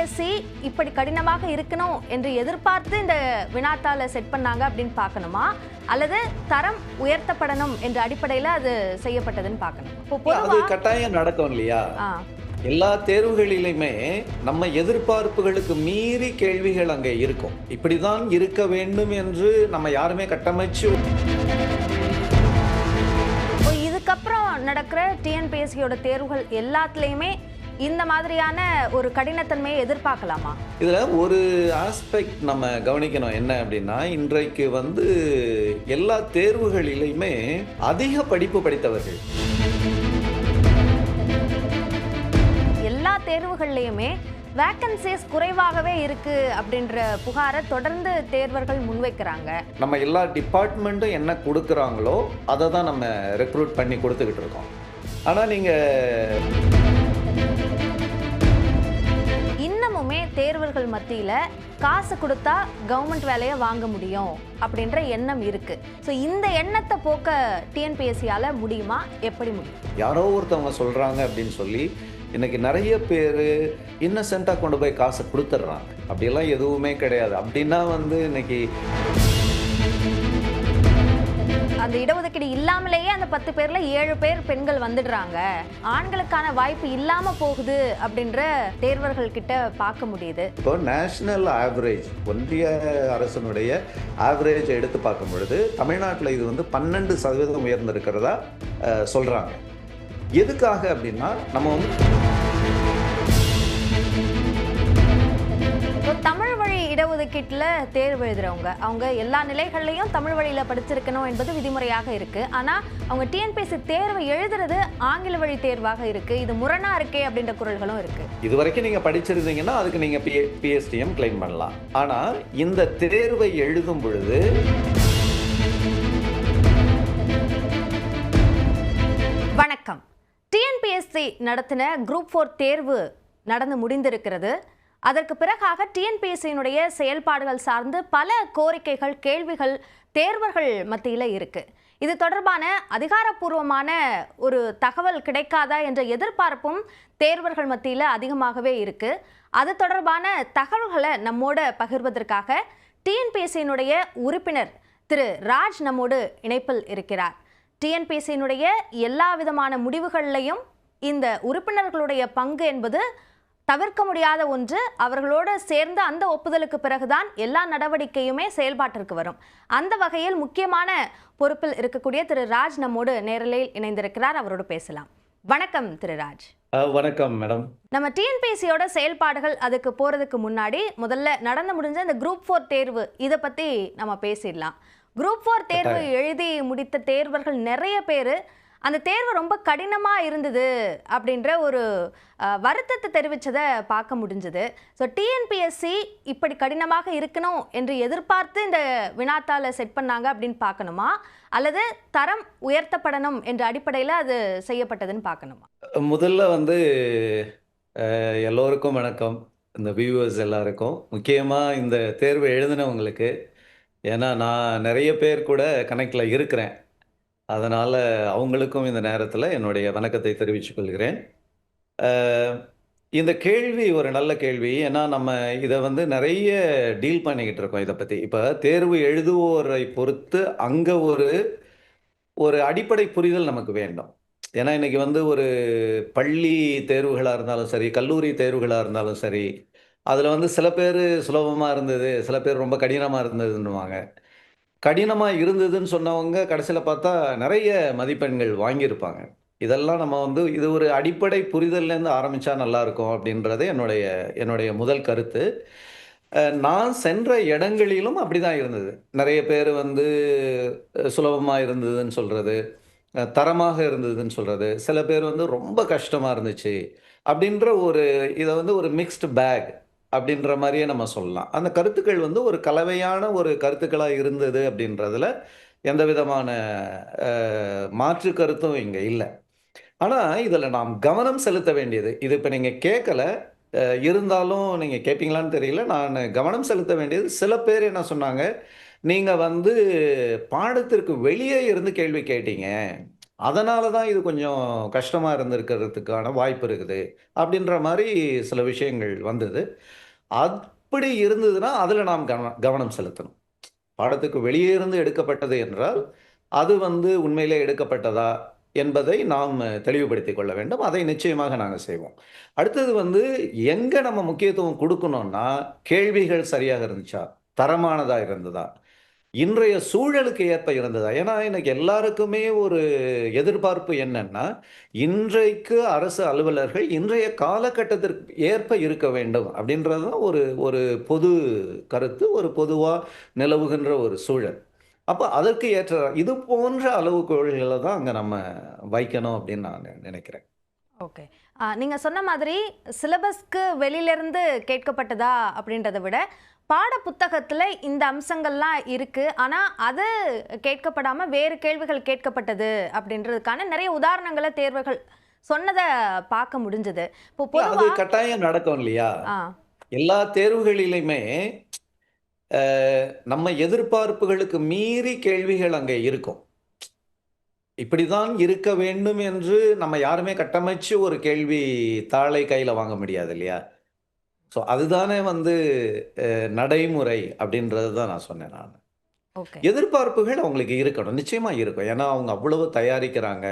TNPSC இப்படி கடினமாக இருக்கணும் என்று எதிர்பார்த்து இந்த வினாத்தாளை செட் பண்ணாங்க அப்படின்னு பார்க்கணுமா, அல்லது தரம் உயர்த்தப்படணும் என்ற அடிப்படையில் அது செய்யப்பட்டதுன்னு பார்க்கணும்? அது கட்டாயம் நடக்கும் இல்லையா? எல்லா தேர்வுகளிலுமே நம்ம எதிர்பார்ப்புகளுக்கு மீறி கேள்விகள் அங்கே இருக்கும். இப்படிதான் இருக்க வேண்டும் என்று நம்ம யாருமே கட்டமைச்சு. இதுக்கப்புறம் நடக்கிற டிஎன்பிஎஸ்சியோட தேர்வுகள் எல்லாத்துலேயுமே இந்த மாதிரியான ஒரு கடினத்தன்மையை எதிர்பார்க்கலாமா? இதுல ஒரு ஆஸ்பெக்ட் நம்ம கவனிக்கணும். என்ன அப்படின்னா, இன்றைக்கு எல்லா தேர்வுகளிலுமே அதிக படிப்பு படித்தவர்கள், எல்லா தேர்வுகள்லையுமே வேக்கன்சிஸ் குறைவாகவே இருக்கு அப்படின்ற புகாரை தொடர்ந்து தேர்வர்கள் முன்வைக்கிறாங்க. நம்ம எல்லா டிபார்ட்மெண்ட்டும் என்ன கொடுக்குறாங்களோ அதை தான் நம்ம ரெக்ரூட் பண்ணி கொடுத்துக்கிட்டு இருக்கோம். ஆனால் நீங்கள் இன்னமுமே தேர்வர்கள் மத்தியில் காசு கொடுத்தா கவர்மெண்ட் வேலையை வாங்க முடியும் அப்படின்ற எண்ணம் இருக்கு. ஸோ இந்த எண்ணத்தை போக்க டிஎன்பிஎஸ்சியால் முடியுமா? எப்படி முடியும்? யாரோ ஒருத்தவங்க சொல்கிறாங்க அப்படின்னு சொல்லி இன்னைக்கு நிறைய பேர் இன்னசென்ட்டாக கொண்டு போய் காசை கொடுத்துட்றாங்க. அப்படியெல்லாம் எதுவுமே கிடையாது. அப்படின்னா இன்னைக்கு அந்த இடஒதுக்கீடு இல்லாமலேயே அந்த 10 பேர்ல 7 பேர் பெண்கள் வந்துடுறாங்க, ஆண்களுக்கான வாய்ப்பு இல்லாம போகுது அப்படின்ற தேர்வர்கள் கிட்ட பார்க்க முடியுது. இப்போ நேஷனல் ஆவரேஜ், ஒன்றிய அரசனுடைய ஆவரேஜ் எடுத்து பார்க்கும் பொழுது தமிழ்நாட்டில் இது 12% உயர்ந்திருக்கிறதா சொல்றாங்க. எதுக்காக அப்படின்னா, நம்ம தமிழ் வழி இடஒதுக்கீட்டில் தேர்வு எழுதுறவங்க அவங்க எல்லா நிலைகள்லையும் தமிழ் வழியில் படிச்சிருக்கணும் என்பது விதிமுறையாக இருக்கு. ஆனால் அவங்க டிஎன்பிஎஸ்சி தேர்வை எழுதுறது ஆங்கில வழி தேர்வாக இருக்கு. இது முரணா இருக்கே அப்படின்ற குரல்களும் இருக்கு. இது வரைக்கும் நீங்க படிச்சிருந்தீங்கன்னா அதுக்கு நீங்க பிஎஸ்டிஎம் கிளைம் பண்ணலாம். ஆனால் இந்த தேர்வை எழுதும் பொழுது வணக்கம். டிஎன்பிஎஸ்சி நடத்தின குரூப் 4 தேர்வு நடந்து முடிந்திருக்கிறது. அதற்கு பிறகாக டிஎன்பிஎஸ்சியினுடைய செயல்பாடுகள் சார்ந்து பல கோரிக்கைகள், கேள்விகள் தேர்வர்கள் மத்தியில் இருக்கு. இது தொடர்பான அதிகாரப்பூர்வமான ஒரு தகவல் கிடைக்காதா என்ற எதிர்பார்ப்பும் தேர்வர்கள் மத்தியில் அதிகமாகவே இருக்கு. அது தொடர்பான தகவல்களை நம்மோட பகிர்வதற்காக டிஎன்பிஎஸ்சியினுடைய உறுப்பினர் திரு ராஜ் நம்மோடு இணைப்பில் இருக்கிறார். டிஎன்பிஎஸ்சியினுடைய எல்லா விதமான முடிவுகள்லையும் இந்த உறுப்பினர்களுடைய பங்கு என்பது தவிர்க்க முடியாத ஒன்று. அவர்களோடு சேர்ந்து அந்த ஒப்புதலுக்கு பிறகுதான் எல்லா நடவடிக்கையுமே செயல்பாட்டிற்கு வரும். அந்த வகையில் முக்கியமான பொறுப்பில் இருக்கக்கூடிய திரு ராஜ் நம்மோடு நேரலையில் இணைந்திருக்கிறார். அவரோடு பேசலாம். வணக்கம் திரு ராஜ். வணக்கம் மேடம். நம்ம டிஎன்பிஎஸ்சியோட செயல்பாடுகள் அதுக்கு போறதுக்கு முன்னாடி முதல்ல நடந்து முடிஞ்ச இந்த குரூப் 4 தேர்வு இதை பத்தி நம்ம பேசிடலாம். குரூப் 4 தேர்வு எழுதி முடித்த தேர்வர்கள் நிறைய பேர் அந்த தேர்வு ரொம்ப கடினமாக இருந்தது அப்படின்ற ஒரு வருத்தத்தை தெரிவித்ததை பார்க்க முடிஞ்சது. ஸோ டிஎன்பிஎஸ்சி இப்படி கடினமாக இருக்கணும் என்று எதிர்பார்த்து இந்த வினாத்தாளை செட் பண்ணாங்க அப்படின்னு பார்க்கணுமா, அல்லது தரம் உயர்த்தப்படணும் என்ற அடிப்படையில் அது செய்யப்பட்டதுன்னு பார்க்கணுமா? முதல்ல எல்லோருக்கும் வணக்கம். இந்த வியூவர்ஸ் எல்லாருக்கும், முக்கியமாக இந்த தேர்வு எழுதினவங்களுக்கு. ஏன்னா நான் நிறைய பேர் கூட கனெக்டில் இருக்கிறேன். அதனால் அவங்களுக்கும் இந்த நேரத்தில் என்னுடைய வணக்கத்தை தெரிவித்துக் கொள்கிறேன். இந்த கேள்வி ஒரு நல்ல கேள்வி. ஏன்னா நம்ம இதை நிறைய டீல் பண்ணிக்கிட்டு இருக்கோம் இதை பற்றி. இப்போ தேர்வு எழுதுவோரை பொறுத்து அங்கே ஒரு அடிப்படை புரிதல் நமக்கு வேண்டும். ஏன்னா இன்றைக்கி ஒரு பள்ளி தேர்வுகளாக இருந்தாலும் சரி, கல்லூரி தேர்வுகளாக இருந்தாலும் சரி, அதில் சில பேர் சுலபமாக இருந்தது, சில பேர் ரொம்ப கடினமாக இருந்ததுன்னுவாங்க. கடினமாக இருந்ததுன்னு சொன்னவங்க கடைசியில் பார்த்தா நிறைய மதிப்பெண்கள் வாங்கியிருப்பாங்க. இதெல்லாம் நம்ம இது ஒரு அடிப்படை புரிதல்லேருந்து ஆரம்பித்தா நல்லாயிருக்கும் அப்படின்றது என்னுடைய முதல் கருத்து. நான் சென்ற இடங்களிலும் அப்படி தான் இருந்தது. நிறைய பேர் சுலபமாக இருந்ததுன்னு சொல்கிறது, தரமாக இருந்ததுன்னு சொல்கிறது, சில பேர் ரொம்ப கஷ்டமாக இருந்துச்சு அப்படின்ற இதை ஒரு மிக்ஸ்டு பேக் அப்படின்ற மாதிரியே நம்ம சொல்லலாம். அந்த கருத்துக்கள் ஒரு கலவையான ஒரு கருத்துக்களாக இருந்தது அப்படின்றதுல எந்த விதமான மாற்று கருத்தும் இங்கே இல்லை. ஆனால் இதில் நாம் கவனம் செலுத்த வேண்டியது, இது இப்போ நீங்கள் கேட்கல, இருந்தாலும் நீங்கள் கேட்பீங்களான்னு தெரியல, நான் கவனம் செலுத்த வேண்டியது, சில பேர் என்ன சொன்னாங்க, நீங்கள் பாடத்திற்கு வெளியே இருந்து கேள்வி கேட்டீங்க, அதனால தான் இது கொஞ்சம் கஷ்டமா இருந்திருக்கிறதுக்கான வாய்ப்பு இருக்குது. அப்படின்ற மாரி சில விஷயங்கள் வந்தது. அப்படி இருந்ததுன்னா, அதுல நாம் கவனம் செலுத்தணும். பாடத்துக்கு வெளியே இருந்து எடுக்கப்பட்டது என்றால், அது வந்து உண்மையிலே எடுக்கப்பட்டதா என்பதை நாம் தெளிவுபடுத்திக் கொள்ள வேண்டும். அதை நிச்சயமாக நாங்க செய்வோம். அடுத்தது வந்து எங்க நம்ம முக்கியத்துவம் குடுக்கணும்னா, கேள்விகள் சரியாக இருந்துச்சா? தரமானதா இருந்ததா? இன்றைய சூழலுக்கு ஏற்ப இருந்ததா? ஏன்னா, இன்னைக்கு எல்லாருக்குமே ஒரு எதிர்பார்ப்பு என்னன்னா, இன்றைக்கு அரசு அலுவலர்கள் இன்றைய காலகட்டத்திற்கு ஏற்ப இருக்க வேண்டும் அப்படின்றது தான் ஒரு ஒரு பொது கருத்து. ஒரு பொதுவா நிலவுகின்ற ஒரு சூழல். அப்ப அதற்கு ஏற்ற இது போன்ற அளவுகோல்கள தான் அங்க நம்ம வைக்கணும் அப்படின்னு நான் நினைக்கிறேன். ஓகே. நீங்க சொன்ன மாதிரி சிலபஸ்க்கு வெளியிலிருந்து கேட்கப்பட்டதா அப்படின்றத விட, பாட புத்தகத்துல இந்த அம்சங்கள்லாம் இருக்கு. ஆனா, அது கேட்கப்படாம வேறு கேள்விகள் கேட்கப்பட்டது அப்படின்றதுக்கான நிறைய உதாரணங்கள தேர்வர்கள் சொன்னத பார்க்க முடிஞ்சது. இப்போ இல்ல அது பொதுவா கட்டாயம் நடக்கும் இல்லையா? ஆ எல்லா தேர்வுகளிலுமே அ நம்ம எதிர்பார்ப்புகளுக்கு மீறி கேள்விகள் அங்க இருக்கும். இப்படிதான் இருக்க வேண்டும் என்று நம்ம யாருமே கட்டமைச்சு ஒரு கேள்வி தாளை கையில வாங்க முடியாது இல்லையா? ஸோ அதுதானே வந்து நடைமுறை அப்படின்றது தான் நான் சொன்னேன் நானு. ஓகே. எதிர்பார்ப்புகள் அவங்களுக்கு இருக்கணும். நிச்சயமா இருக்கும். ஏன்னா அவங்க அவ்வளவு தயாரிக்கிறாங்க.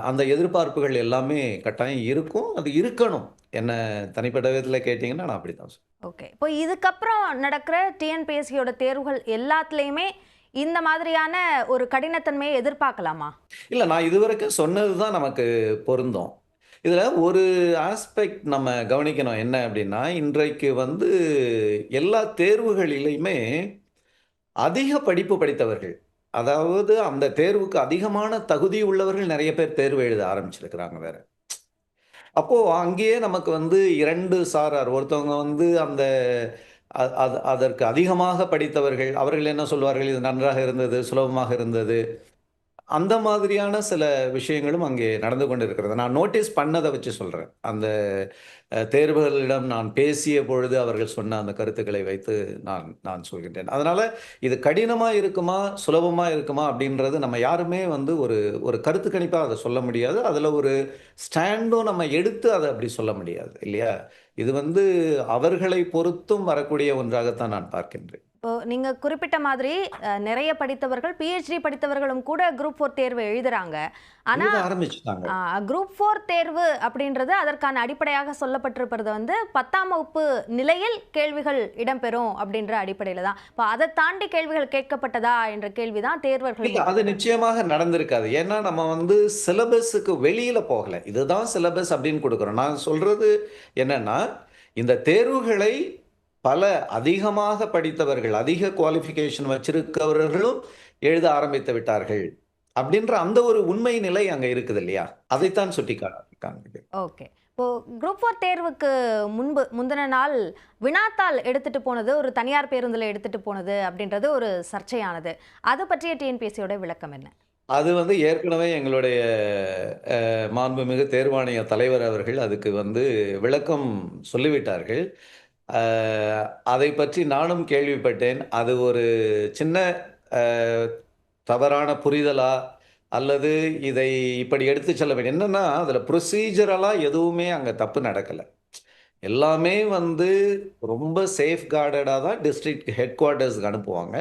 அந்த எதிர்பார்ப்புகள் எல்லாமே கட்டாயம் இருக்கும். அது இருக்கணும். என்ன தனிப்பட்ட விதத்துல கேட்டீங்கன்னா, நான் அப்படித்தான் சொல்லுவேன். ஓகே. இப்போ இதுக்கப்புறம் நடக்கிற டிஎன்பிஎஸ்சியோட தேர்வுகள் எல்லாத்துலயுமே இந்த மாதிரியான ஒரு கடினத்தன்மையை எதிர்பார்க்கலாமா? இல்ல நான் இதுவரைக்கும் சொன்னது தான் நமக்கு பொருந்தும். இதுல ஒரு ஆஸ்பெக்ட் நம்ம கவனிக்கணும். என்ன அப்படின்னா, இன்றைக்கு வந்து எல்லா தேர்வுகளிலுமே அதிக படிப்பு படித்தவர்கள். அதாவது அந்த தேர்வுக்கு அதிகமான தகுதி உள்ளவர்கள் நெறைய பேர் தேர்வு எழுத ஆரம்பிச்சிருக்கிறாங்க வேற. அப்போ அங்கேயே நமக்கு வந்து 2 சாரார். ஒருத்தவங்க வந்து அந்த அதற்கு அதிகமாக படித்தவர்கள். அவர்கள் என்ன சொல்வார்கள்? இது நன்றாக இருந்தது, சுலபமாக இருந்தது. அந்த மாதிரியான சில விஷயங்களும் அங்கே நடந்து கொண்டிருக்கிறது. நான் நோட்டீஸ் பண்ணத வச்சு சொல்றேன். அந்த தேர்வர்களிடம் நான் பேசிய பொழுது அவர்கள் சொன்ன அந்த கருத்துக்களை வைத்து நான் நான் சொல்கின்றேன். அதனால இது கடினமா இருக்குமா? சுலபமா இருக்குமா? அப்படின்றது நம்ம யாருமே வந்து ஒரு ஒரு கருத்து கணிப்பா அத சொல்ல முடியாது. அதுல ஒரு ஸ்டாண்டும் நம்ம எடுத்து அத அப்படி சொல்ல முடியாது. இல்லையா? இது வந்து அவர்களை பொறுத்தும் வரக்கூடிய ஒன்றாகத்தான் நான் பார்க்கின்றேன். இப்போ நீங்க குறிப்பிட்ட மாதிரி நிறைய படித்தவர்கள், பிஹெச்டி படித்தவர்களும் கூட குரூப் 4 தேர்வு எழுதுறாங்க. ஆனா எழுத ஆரம்பிச்சுட்டாங்க. குரூப் 4 தேர்வு அப்படின்றது அதற்கான அடிப்படையாக சொல்லப்பட்டிருப்பது வந்து 10ஆம் வகுப்பு நிலையில் கேள்விகள் இடம்பெறும் அப்படின்ற அடிப்படையில தான். இப்போ அதை தாண்டி கேள்விகள் கேட்கப்பட்டதா என்ற கேள்விதான் தேர்வர்கள் இல்ல. அது நிச்சயமாக நடந்திருக்காது. ஏன்னா, நம்ம வந்து சிலபஸுக்கு வெளியில போகல. இதுதான் சிலபஸ் அப்படின்னு குடுக்குறோம். நான் சொல்றது என்னன்னா, இந்த தேர்வுகளை பல அதிகமாக படித்தவர்கள், அதிக குவாலிஃபிகேஷன் வச்சிருக்கவர்களும் எழுத ஆரம்பித்து விட்டார்கள். அப்படின்ற அந்த ஒரு உண்மை நிலை அங்க இருக்குது இல்லையா? அதைத்தான் காண்பிக்கிறேன். ஓகே. இப்போ குரூப் 4 தேர்வுக்கு முந்தின நாள் வினாத்தாள் எடுத்துட்டு போனது ஒரு தனியார் பேருந்துல எடுத்துட்டு போனது அப்படின்றது ஒரு சர்ச்சையானது. அது பற்றிய டிஎன்பிஎஸ்சியோட விளக்கம் என்ன? அது வந்து ஏற்கனவே எங்களுடைய மாண்புமிகு தேர்வாணைய தலைவர் அவர்கள் அதுக்கு வந்து விளக்கம் சொல்லிவிட்டார்கள். அ அதை பற்றி நானும் கேள்விப்பட்டேன். அது ஒரு சின்ன அ தவறான புரிதலா? அல்லது இதை இப்படி எடுத்துச் செல்ல வேண்டும். என்னன்னா, அதில ப்ரொசீஜரலா எதுவுமே அங்க தப்பு நடக்கல. எல்லாமே வந்து ரொம்ப சேஃப் கார்டடா தான் டிஸ்ட்ரிக்ட் ஹெட் குவார்ட்டர்ஸ்க்கு அனுப்புவாங்க.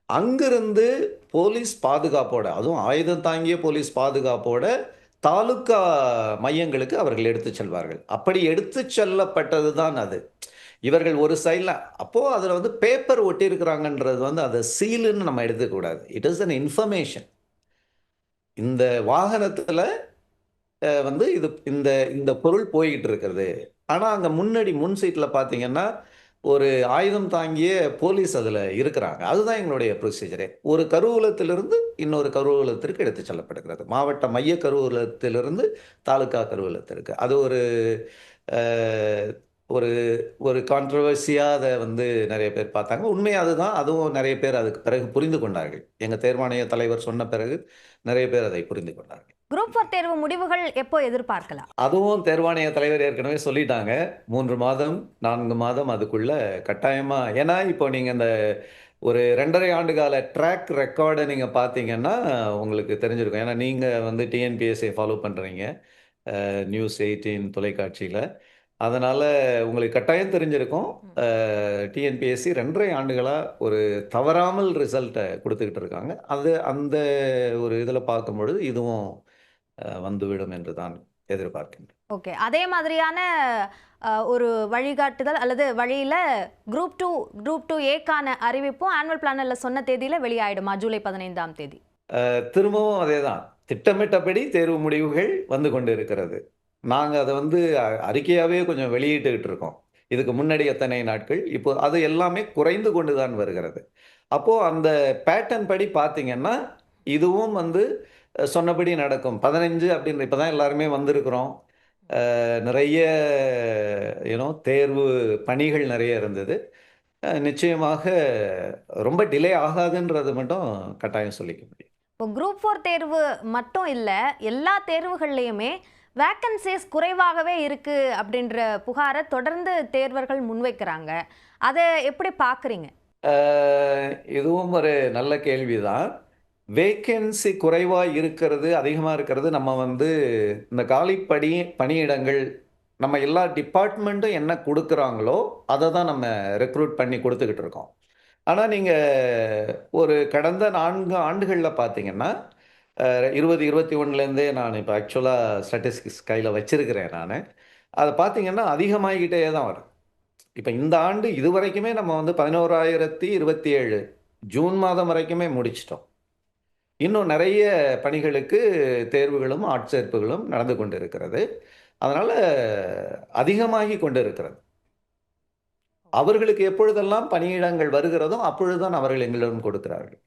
அங்கிருந்து போலீஸ் பாதுகாப்போட, அதுவும் ஆயுதம் தாங்கிய போலீஸ் பாதுகாப்போட, தாலுகா மையங்களுக்கு அவர்கள் எடுத்துச் செல்வார்கள். அப்படி எடுத்துச் செல்லப்பட்டது தான் அது. இவர்கள் ஒரு சைட்ல அப்போ அதில வந்து பேப்பர் ஒட்டியிருக்கிறாங்கன்றது வந்து அத சீலுன்னு நம்ம எடுத்துக்க கூடாது. It is an information. இந்த வாகனத்தில வந்து இது இந்த இந்த பொருள் போய்க்கிட்டு இருக்கிறது. ஆனா, அங்க முன் சீட்ல பார்த்தீங்கன்னா, ஒரு ஆயுதம் தாங்கிய போலீஸ் அதுல இருக்கிறாங்க. அதுதான் எங்களுடைய ப்ரொசீஜரே. ஒரு கருவூலத்திலிருந்து இன்னொரு கருவூலத்திற்கு எடுத்துச் செல்லப்படுகிறது. மாவட்ட மைய கருவூலத்திலிருந்து தாலுகா கருவூலத்திற்கு. அது ஒரு அ ஒரு ஒரு கான்ட்ரோவர்சியா அத வந்து நெறைய பேர் பார்த்தாங்க. உண்மை அதுதான். அதுவும் நெறைய பேர் அதுக்கு பிறகு புரிந்து கொண்டார்கள். எங்க தேர்வாணைய தலைவர் சொன்ன பிறகு நெறைய பேர் அதை புரிந்து கொண்டார்கள். குரூப் 4 தேர்வு முடிவுகள் எப்போ எதிர்பார்க்கலாம்? அதுவும் தேர்வாணைய தலைவர் ஏற்கனவே சொல்லிட்டாங்க. 3 மாதம், 4 மாதம் அதுக்குள்ள கட்டாயமா ஏன்னா, இப்போ நீங்க இந்த ஒரு 2.5 ஆண்டு கால ட்ராக் ரெக்கார்டை நீங்கள் பார்த்தீங்கன்னா உங்களுக்கு தெரிஞ்சிருக்கும். ஏன்னா நீங்கள் வந்து டிஎன்பிஎஸ்சியை ஃபாலோ பண்ணுறீங்க நியூஸ் 18 தொலைக்காட்சியில். அதனால் உங்களுக்கு கட்டாயம் தெரிஞ்சிருக்கும். டிஎன்பிஎஸ்சி 2.5 ஆண்டுகளாக ஒரு தவறாமல் ரிசல்ட்டை கொடுத்துக்கிட்டு இருக்காங்க. அது அந்த ஒரு இதில் பார்க்கும்பொழுது இதுவும் வந்துவிடும் என்று தான் எதிர்பார்க்கின்றேன். ஓகே, அதே மாதிரியான ஒரு வழிகாட்டுதல் அல்லது வழியில குரூப் 2 ஏக்கான அறிவிப்பும் ஆனுவல் பிளானர்ல சொன்ன தேதியில வெளியாயிடுமா? ஜூலை 15ஆம் தேதி. திரும்பவும் அதே தான். திட்டமிட்டபடி தேர்வு முடிவுகள் வந்து கொண்டு இருக்கிறது. நாங்க அத வந்து அறிக்கையாவே கொஞ்சம் வெளியிட்டுக்கிட்டு இருக்கோம். இதுக்கு முன்னாடி எத்தனை நாட்கள், இப்போ அது எல்லாமே குறைந்து கொண்டு தான் வருகிறது. அப்போ அந்த பேட்டர்ன் படி பார்த்தீங்கன்னா, இதுவும் வந்து சொன்னபடி நடக்கும். 15 அப்படின்னு இப்ப தான் எல்லாருமே வந்திருக்கிறோம். நிறைய தேர்வு பணிகள் நிறைய இருந்தது. நிச்சயமாக ரொம்ப டிலே ஆகாதுன்றது மட்டும் கட்டாயம் சொல்லிக்க முடியும். இப்போ குரூப் 4 தேர்வு மட்டும் இல்ல, எல்லா தேர்வுகள்லையுமே வேக்கன்சிஸ் குறைவாகவே இருக்கு அப்படின்ற புகாரை தொடர்ந்து தேர்வர்கள் முன்வைக்கிறாங்க. அதை எப்படி பார்க்குறீங்க? இதுவும் ஒரு நல்ல கேள்விதான். வேக்கன்சி குறைவா இருக்கிறது, அதிகமா இருக்கிறது நம்ம வந்து இந்த பணியிடங்கள் நம்ம எல்லா டிபார்ட்மெண்ட்டும் என்ன குடுக்குறாங்களோ, அத தான் நம்ம ரெக்ரூட் பண்ணி குடுத்துக்கிட்டு இருக்கோம். ஆனா நீங்க ஒரு கடந்த 4 ஆண்டுகள்ல பார்த்தீங்கன்னா, 20, 21லேருந்தே நான் இப்ப ஆக்சுவலா ஸ்டாட்டிஸ்டிக்ஸ் கையில வச்சிருக்கிறேன் நானு. அத பார்த்தீங்கன்னா அதிகமாகிக்கிட்டே தான் வருது. இப்ப இந்த ஆண்டு இதுவரைக்குமே நம்ம வந்து 11,027 ஜூன் மாதம் வரைக்குமே முடிச்சுட்டோம். இன்னும் நெறைய பணிகளுக்கு தேர்வுகளும், ஆட்சேர்ப்புகளும் நடந்து கொண்டிருக்கிறது. அதனால அதிகமாகிக் கொண்டிருக்கிறது. அவர்களுக்கு எப்பொழுதெல்லாம் பணியிடங்கள் வருகிறதோ, அப்பொழுதுதான் அவர்கள் எங்களிடம் கொடுக்கிறார்கள்.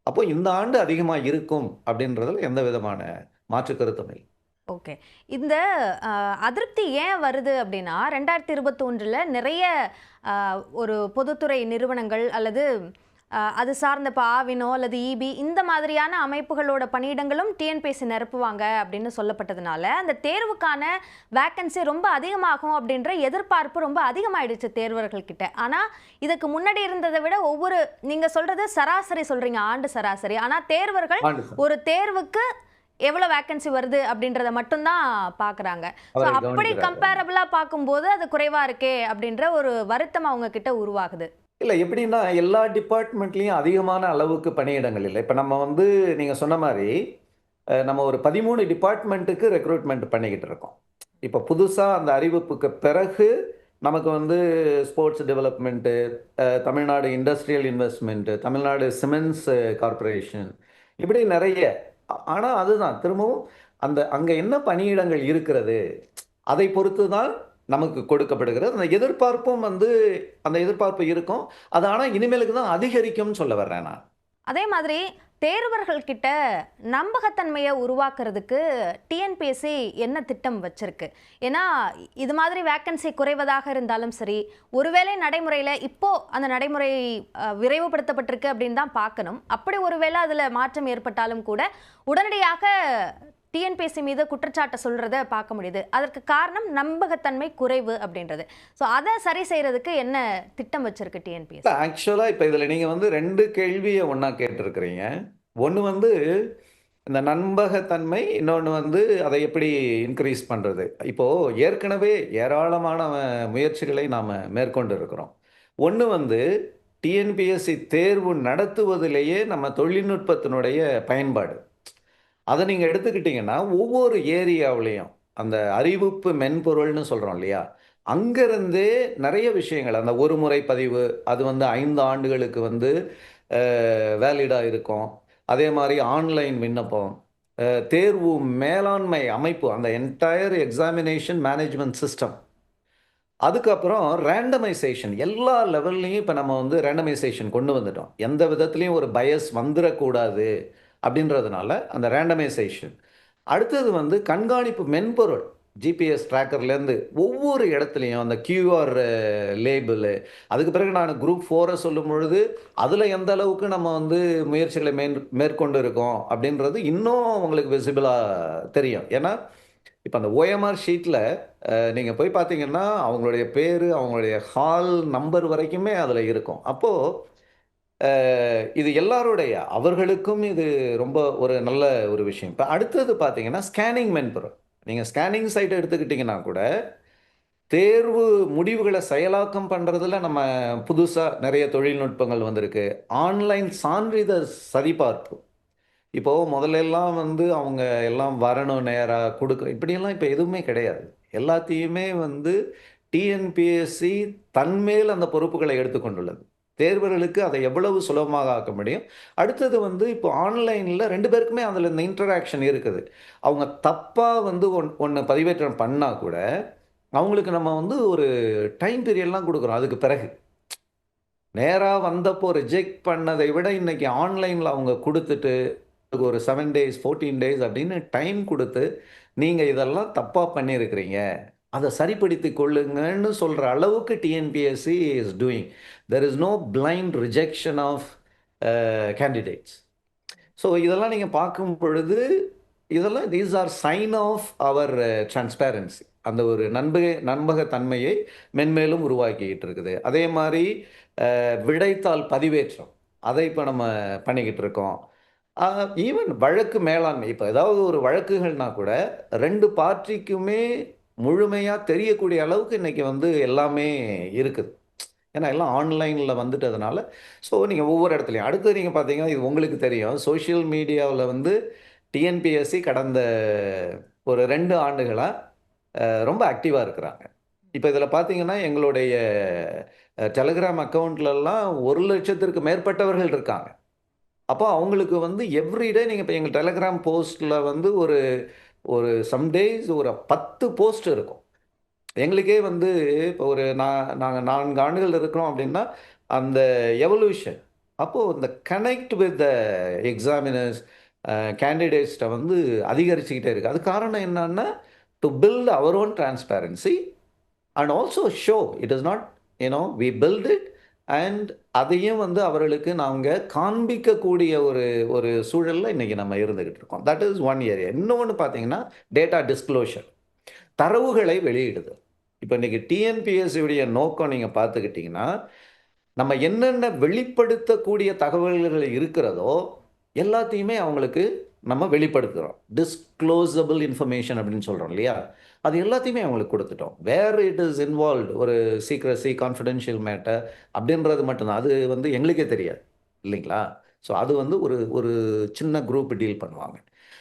அப்போ இந்த ஆண்டு அதிகமா இருக்கும் அப்படின்றதுல எந்த விதமான மாற்று கருத்தும் இல்லை. ஓகே. இந்த அதிருப்தி ஏன் வருது அப்படின்னா, 2021ல நிறைய ஒரு பொதுத்துறை நிறுவனங்கள் அல்லது அது சார்ந்த இப்போ ஆவினோ அல்லது இபி இந்த மாதிரியான அமைப்புகளோட பணியிடங்களும் டிஎன்பிஎஸ்சி நிரப்புவாங்க அப்படின்னு சொல்லப்பட்டதுனால, அந்த தேர்வுக்கான வேக்கன்சி ரொம்ப அதிகமாகும் அப்படின்ற எதிர்பார்ப்பு ரொம்ப அதிகமாயிடுச்சு தேர்வர்கள் கிட்ட. ஆனால் இதுக்கு முன்னாடி இருந்ததை விட நீங்கள் சொல்றது சராசரி சொல்றீங்க, ஆண்டு சராசரி. ஆனால் தேர்வர்கள் ஒரு தேர்வுக்கு எவ்வளோ வேக்கன்சி வருது அப்படின்றத மட்டும்தான் பார்க்குறாங்க. ஸோ அப்படி கம்பேரபிளாக பார்க்கும்போது அது குறைவாக இருக்கே அப்படின்ற ஒரு வருத்தம் அவங்க கிட்ட உருவாகுது. இல்லை எப்படின்னா எல்லா டிபார்ட்மெண்ட்லேயும் அதிகமான அளவுக்கு பணியிடங்கள் இல்லை. இப்போ நம்ம வந்து நீங்கள் சொன்ன மாதிரி நம்ம ஒரு 13 டிபார்ட்மெண்ட்டுக்கு ரெக்ரூட்மெண்ட் பண்ணிக்கிட்டு இருக்கோம். இப்போ புதுசாக அந்த அறிவிப்புக்கு பிறகு நமக்கு வந்து sports development, Tamil Nadu industrial investment, Tamil Nadu cements corporation, இப்படி நிறைய. ஆனால் அதுதான் திரும்பவும் அங்கே என்ன பணியிடங்கள் இருக்கிறது அதை பொறுத்து தான் நமக்கு கொடுக்கப்படுகிறது. அந்த எதிர்பார்ப்பும் வந்து அந்த எதிர்பார்ப்பு இருக்கும். அது ஆனால் இனிமேலுக்கு தான் அதிகரிக்கும்னு சொல்ல வர்றேன் நான். அதே மாதிரி தேர்வர்கள் கிட்ட நம்பகத்தன்மையை உருவாக்குறதுக்கு டிஎன்பிஎஸ்சி என்ன திட்டம் வச்சிருக்கு? ஏன்னா இது மாதிரி வேக்கன்சி குறைவதாக இருந்தாலும் சரி, ஒருவேளை நடைமுறையில் இப்போ அந்த நடைமுறை விரைவுபடுத்தப்பட்டிருக்கு அப்படின்னு தான் பார்க்கணும். அப்படி ஒருவேளை அதில் மாற்றம் ஏற்பட்டாலும் கூட உடனடியாக டிஎன்பிஎஸ்சி மீது குற்றச்சாட்டை சொல்றத பார்க்க முடியுது. அதற்கு காரணம் நம்பகத்தன்மை குறைவு அப்படின்றது. ஸோ அதை சரி செய்யறதுக்கு என்ன திட்டம் வச்சிருக்கு டிஎன்பிஎஸ்சி? ஆக்சுவலாக இப்போ இதில் நீங்கள் வந்து 2 கேள்வியை ஒன்றா கேட்டிருக்கிறீங்க. ஒன்று வந்து இந்த நம்பகத்தன்மை, இன்னொன்று வந்து அதை எப்படி இன்க்ரீஸ் பண்ணுறது. இப்போது ஏற்கனவே ஏராளமான முயற்சிகளை நாம் மேற்கொண்டு இருக்கிறோம். ஒன்று வந்து டிஎன்பிஎஸ்சி தேர்வு நடத்துவதிலேயே நம்ம தொழில்நுட்பத்தினுடைய பயன்பாடு. அதை நீங்கள் எடுத்துக்கிட்டிங்கன்னா ஒவ்வொரு ஏரியாவிலையும் அந்த அறிவிப்பு மென்பொருள்னு சொல்கிறோம் இல்லையா, அங்கேருந்தே நிறைய விஷயங்கள் அந்த ஒரு முறை பதிவு அது வந்து 5 ஆண்டுகளுக்கு வந்து வேலிடாக இருக்கும். அதே மாதிரி ஆன்லைன் விண்ணப்பம், தேர்வு மேலாண்மை அமைப்பு, அந்த என்டையர் எக்ஸாமினேஷன் மேனேஜ்மெண்ட் சிஸ்டம், அதுக்கப்புறம் ரேண்டமைசேஷன் எல்லா லெவல்லையும் இப்போ நம்ம வந்து ரேண்டமைசேஷன் கொண்டு வந்துட்டோம். எந்த விதத்துலையும் ஒரு பயஸ் வந்துடக்கூடாது அப்படின்றதுனால அந்த ரேண்டமைசேஷன். அடுத்தது வந்து கண்காணிப்பு மென்பொருள், ஜிபிஎஸ் ட்ராக்கர்லேருந்து ஒவ்வொரு இடத்துலையும் அந்த கியூஆர் லேபிளு. அதுக்கு பிறகு நான் குரூப் 4 சொல்லும் பொழுது அதில் எந்த அளவுக்கு நம்ம வந்து முயற்சிகளை மேற்கொண்டு இருக்கோம் அப்படின்றது இன்னும் உங்களுக்கு விசிபிளாக தெரியும். ஏன்னா இப்போ அந்த ஓஎம்ஆர் ஷீட்டில் நீங்கள் போய் பார்த்தீங்கன்னா அவங்களுடைய பேர், அவங்களுடைய ஹால் நம்பர் வரைக்குமே அதில் இருக்கும். அப்போது இது எல்லாருடைய அவர்களுக்கும் இது ரொம்ப ஒரு நல்ல ஒரு விஷயம். இப்ப அடுத்தது பார்த்தீங்கன்னா, ஸ்கேனிங் மென்பொருள். நீங்க ஸ்கேனிங் சைட் எடுத்துக்கிட்டீங்கன்னா கூட, தேர்வு முடிவுகள செயலாக்கம் பண்றதுல நம்ம புதுசா நெறைய தொழில்நுட்பங்கள் வந்திருக்கு. ஆன்லைன் சான்றிதழ் சரிபார்ப்பு. இப்போ முதல்லலாம் வந்து அவங்க எல்லாம் வரணும் நேரா, இப்படியெல்லாம் இப்ப எதுவுமே கிடையாது. எல்லாத்தையுமே வந்து டிஎன்பிஎஸ்சி தன்மேல் அந்த பொறுப்புகளை எடுத்துக்கொண்டுள்ளது. தேர்வர்களுக்கு அதை எவ்வளவு சுலபமாக ஆக்க முடியும். அடுத்தது வந்து இப்போ ஆன்லைன்ல 2 பேருக்குமே அதுல இந்த இன்டராக்ஷன் இருக்குது. அவங்க தப்பா வந்து ஒண்ணு பதிவேற்றம் பண்ணா கூட, அவங்களுக்கு நம்ம வந்து ஒரு டைம் பீரியட்லாம் குடுக்குறோம் அதுக்கு பிறகு. நேரா வந்தப்போ ரிஜெக்ட் பண்ணதை விட இன்னைக்கு ஆன்லைன்ல அவங்க குடுத்துட்டு ஒரு 7 டேஸ், 14 டேஸ் அப்படின்னு டைம் குடுத்து, நீங்க இதெல்லாம் தப்பா பண்ணியிருக்கிறீங்க. அத சரிப்படுத்திக் கொள்ளுங்கன்னு சொல்ற அளவுக்கு TNPSC is doing. There is no blind rejection of candidates. So இதெல்லாம் நீங்க பார்க்கும் பொழுது, இதெல்லாம் these are sign of our transparency. அந்த ஒரு நம்பகத்தன்மையை மென்மேலும் உருவாக்கிட்டு இருக்குது. அதே மாரி விடைத்தாள் பதிவேற்றம். அதை இப்ப நம்ம பண்ணிக்கிட்டு இருக்கோம். ஆ ஈவன் வழக்கு மேலாண்மை. இப்ப ஏதாவது ஒரு வழக்குகள்னா கூட 2 பார்ட்டிக்குமே முழுமையா தெரியக்கூடிய அளவுக்கு இன்னைக்கு வந்து எல்லாமே இருக்குது. ஏன்னா எல்லாம் ஆன்லைன்ல வந்துட்டதுனால, ஸோ நீங்க ஒவ்வொரு இடத்துலயும் அடுத்து நீங்க பார்த்தீங்கன்னா, இது உங்களுக்கு தெரியும். சோசியல் மீடியாவுல வந்து டிஎன்பிஎஸ்சி கடந்த ஒரு 2 ஆண்டுகளா ரொம்ப ஆக்டிவா இருக்கிறாங்க. இப்ப இதில பார்த்தீங்கன்னா, எங்களுடைய டெலகிராம் அக்கவுண்ட்லலாம் 1,00,000த்திற்கு மேற்பட்டவர்கள் இருக்காங்க. அப்போ அவங்களுக்கு வந்து எவ்ரிடே நீங்க இப்ப எங்க டெலகிராம் போஸ்ட்ல வந்து ஒரு ஒரு சம் டேஸ் ஒரு 10 போஸ்ட் இருக்கும். எங்களுக்கே வந்து இப்போ நாங்க 4 ஆண்டுகள் இருக்கிறோம் அப்படின்னா, அந்த எவல்யூஷன் அப்போ இந்த கனெக்ட் வித் த எக்ஸாமினர்ஸ் கேண்டிடேட்ஸ்ட்ட வந்து அதிகரிச்சுக்கிட்டே இருக்கு. அதுக்கு காரணம் என்னன்னா, to build our own transparency and also show it is not we built it and அதையும் வந்து அவர்களுக்கு நாங்க காண்பிக்கக்கூடிய ஒரு ஒரு சூழல்ல இன்னைக்கு நம்ம இருந்துகிட்டு இருக்கோம். That is one area. இன்னொன்னு பார்த்தீங்கன்னா, டேட்டா டிஸ்க்ளோஷர். தரவுகளை வெளியிடுதல். இப்ப இன்னைக்கு டிஎன்பிஎஸ்சி உடைய நோக்கம் நீங்க பார்த்துக்கிட்டீங்கன்னா, நம்ம என்னென்ன வெளிப்படுத்தக்கூடிய தகவல்கள் இருக்கிறதோ, எல்லாத்தையுமே அவங்களுக்கு நம்ம வெளிப்படுத்துறோம். டிஸ்க்ளோசபிள் இன்ஃபர்மேஷன் அப்படின்னு சொல்றோம் இல்லையா? அது எல்லாத்தையுமே அவங்களுக்கு குடுத்துட்டோம். வேர் இட் இஸ் இன்வால்வ்ட் ஒரு சீக்ரசி, கான்ஃபிடென்ஷியல் மேட்டர் அப்படின்றது மட்டும் தான். அது வந்து எங்களுக்கே தெரியாது. இல்லைங்களா? ஸோ அது வந்து ஒரு ஒரு சின்ன குரூப் டீல் பண்ணுவாங்க.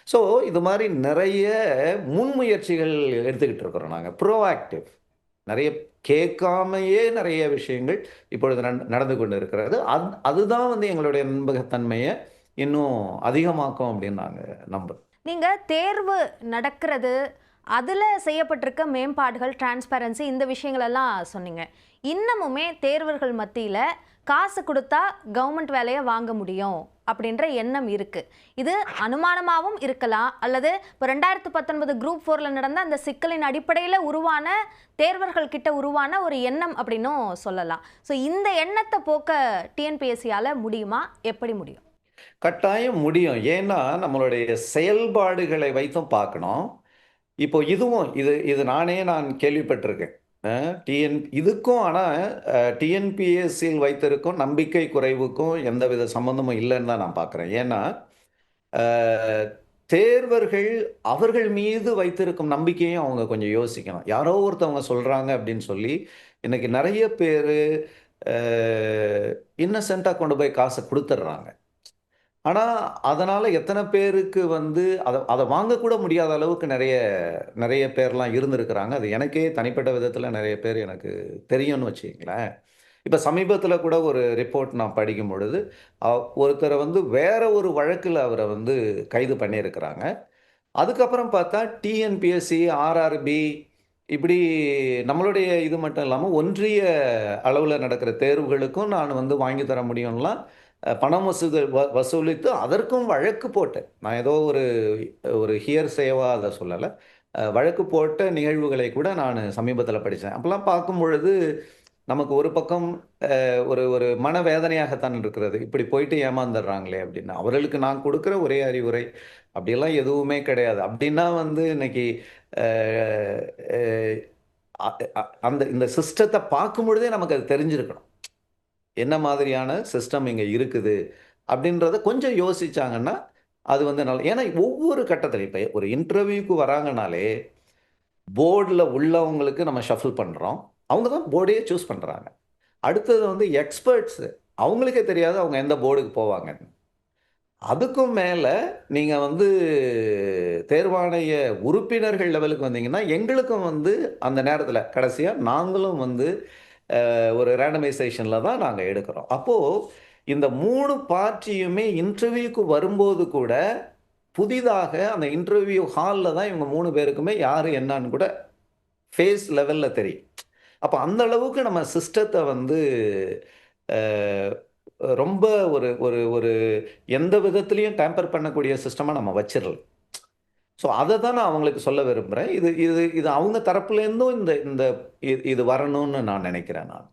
ஸோ இது மாரி நெறைய முன்முயற்சிகள் எடுத்துக்கிட்டு இருக்கிறோம் நாங்க. ப்ரோஆக்டிவ். நெறைய கேட்காமயே நெறைய விஷயங்கள் இப்பொழுது நடந்து கொண்டு இருக்கிறது. அதுதான் வந்து எங்களுடைய நம்பகத்தன்மைய இன்னும் அதிகமாக்கும் அப்படின்னு நாங்க நம்புறோம். நீங்க தேர்வு நடக்கிறது, அதுல செய்யப்பட்டிருக்க மேம்பாடுகள், டிரான்ஸ்பரன்சி இந்த விஷயங்கள் எல்லாம் சொன்னீங்க. இன்னமுமே தேர்வர்கள் மத்தியில காசு கொடுத்தா கவர்மெண்ட் வேலையை வாங்க முடியும் அப்படின்ற எண்ணம் இருக்கு. இது அனுமானமாகவும் இருக்கலாம், அல்லது இப்போ 2019 குரூப் 4ல நடந்த அந்த சிக்கலின் அடிப்படையில் உருவான தேர்வர்கள் கிட்ட உருவான ஒரு எண்ணம் அப்படின்னும் சொல்லலாம். ஸோ இந்த எண்ணத்தை போக்க டிஎன்பிஎஸ்சியால முடியுமா? எப்படி முடியும்? கட்டாயம் முடியும். ஏன்னா, நம்மளுடைய செயல்பாடுகளை வைத்தும் பார்க்கணும். இப்போ நான் கேள்விப்பட்டிருக்கேன். அ இதுக்கும் ஆனா டிஎன்பிஎஸ்சியில் வைத்திருக்கும் நம்பிக்கை குறைவுக்கும் எந்தவித சம்மந்தமும் இல்லன்னு தான் நான் பார்க்குறேன். ஏன்னா, அ தேர்வர்கள் அவர்கள் மீது வைத்திருக்கும் நம்பிக்கையும் அவங்க கொஞ்சம் யோசிக்கணும். யாரோ ஒருத்தவங்க சொல்றாங்க அப்படின்னு சொல்லி, இன்னைக்கு நெறைய பேரு அ இன்னசென்ட்டா கொண்டு போய் காச குடுத்துடுறாங்க. ஆனா, அதனால எத்தன பேருக்கு வந்து அத அத வாங்கக்கூட முடியாத அளவுக்கு நெறைய நெறைய பேர்லாம் இருந்திருக்கிறாங்க. அது எனக்கே தனிப்பட்ட விதத்தில நெறைய பேர் எனக்கு தெரியும்னு வச்சுக்கங்களேன். இப்ப சமீபத்தில கூட ஒரு ரிப்போர்ட் நான் படிக்கும் பொழுது, அ ஒருத்தர வந்து வேற ஒரு வழக்குல அவர வந்து கைது பண்ணியிருக்கிறாங்க. அதுக்கப்புறம் பார்த்தா டிஎன்பிஎஸ்சி, ஆர்ஆர்பி இப்படி நம்மளுடைய இது மட்டும் இல்லாம ஒன்றிய அளவுல நடக்கிற தேர்வுகளுக்கும் நான் வந்து வாங்கி தர முடியும்லாம் பணம் வசூலித்து அதற்கும் வழக்கு போட்டேன். நான் ஏதோ ஒரு ஒரு ஹியர்சேவா அத சொல்லல. வழக்கு போட்ட நிகழ்வுகளை கூட நானு சமீபத்தில படிச்சேன். அப்பலாம் பார்க்கும் பொழுது நமக்கு ஒரு பக்கம் ஒரு ஒரு மனவேதனையாகத்தான் இருக்கிறது. இப்படி போயிட்டு ஏமாந்துடுறாங்களே அப்படின்னு. அவர்களுக்கு நான் கொடுக்கிற ஒரே அறிவுரை, அப்படியெல்லாம் எதுவுமே கிடையாது. அப்படின்னா வந்து இன்னைக்கு அ அ அ அந்த இந்த சிஸ்டத்த பார்க்கும் பொழுதே நமக்கு அது தெரிஞ்சிருக்கணும். என்ன மாதிரியான சிஸ்டம் இங்க இருக்குது அப்படின்றத கொஞ்சம் யோசிச்சாங்கன்னா, அது வந்து ஏன்னா ஒவ்வொரு கட்டத்திலும் இப்ப ஒரு இன்டர்வியூக்கு வராங்கனாலே, போர்டுல உள்ளவங்களுக்கு நம்ம ஷஃபில் பண்றோம். அவங்க தான் போர்டையே சூஸ் பண்றாங்க. அடுத்தது வந்து எக்ஸ்பர்ட்ஸ். அவங்களுக்கே தெரியாது அவங்க எந்த போர்டுக்கு போவாங்கன்னு. அதுக்கும் மேல நீங்க வந்து தேர்வாணைய உறுப்பினர்கள் லெவலுக்கு வந்தீங்கன்னா, எங்களுக்கும் வந்து அந்த நேரத்தில கடைசியா நாங்களும் வந்து ஒரு ரேண்டமைசேஷன்ல தான் நாங்க எடுக்கிறோம். அப்போ இந்த 3 பார்ட்டியுமே இன்டர்வியூக்கு வரும்போது கூட, புதிதாக அந்த இன்டர்வியூ ஹால்ல தான் இவங்க 3 பேருக்குமே யாரு என்னன்னு கூட ஃபேஸ் லெவல்ல தெரியும். அப்ப அந்த அளவுக்கு நம்ம சிஸ்டத்த வந்து அ ரொம்ப ஒரு ஒரு ஒரு எந்த விதத்திலயும் டேம்பர் பண்ணக்கூடிய சிஸ்டமா நம்ம வச்சிரல. ஸோ அத தான் நான் அவங்களுக்கு சொல்ல விரும்புறேன். இது இது இது அவங்க தரப்புலேருந்தும் இந்த இந்த இது வரணும்னு நான் நினைக்கிறேன் நான்.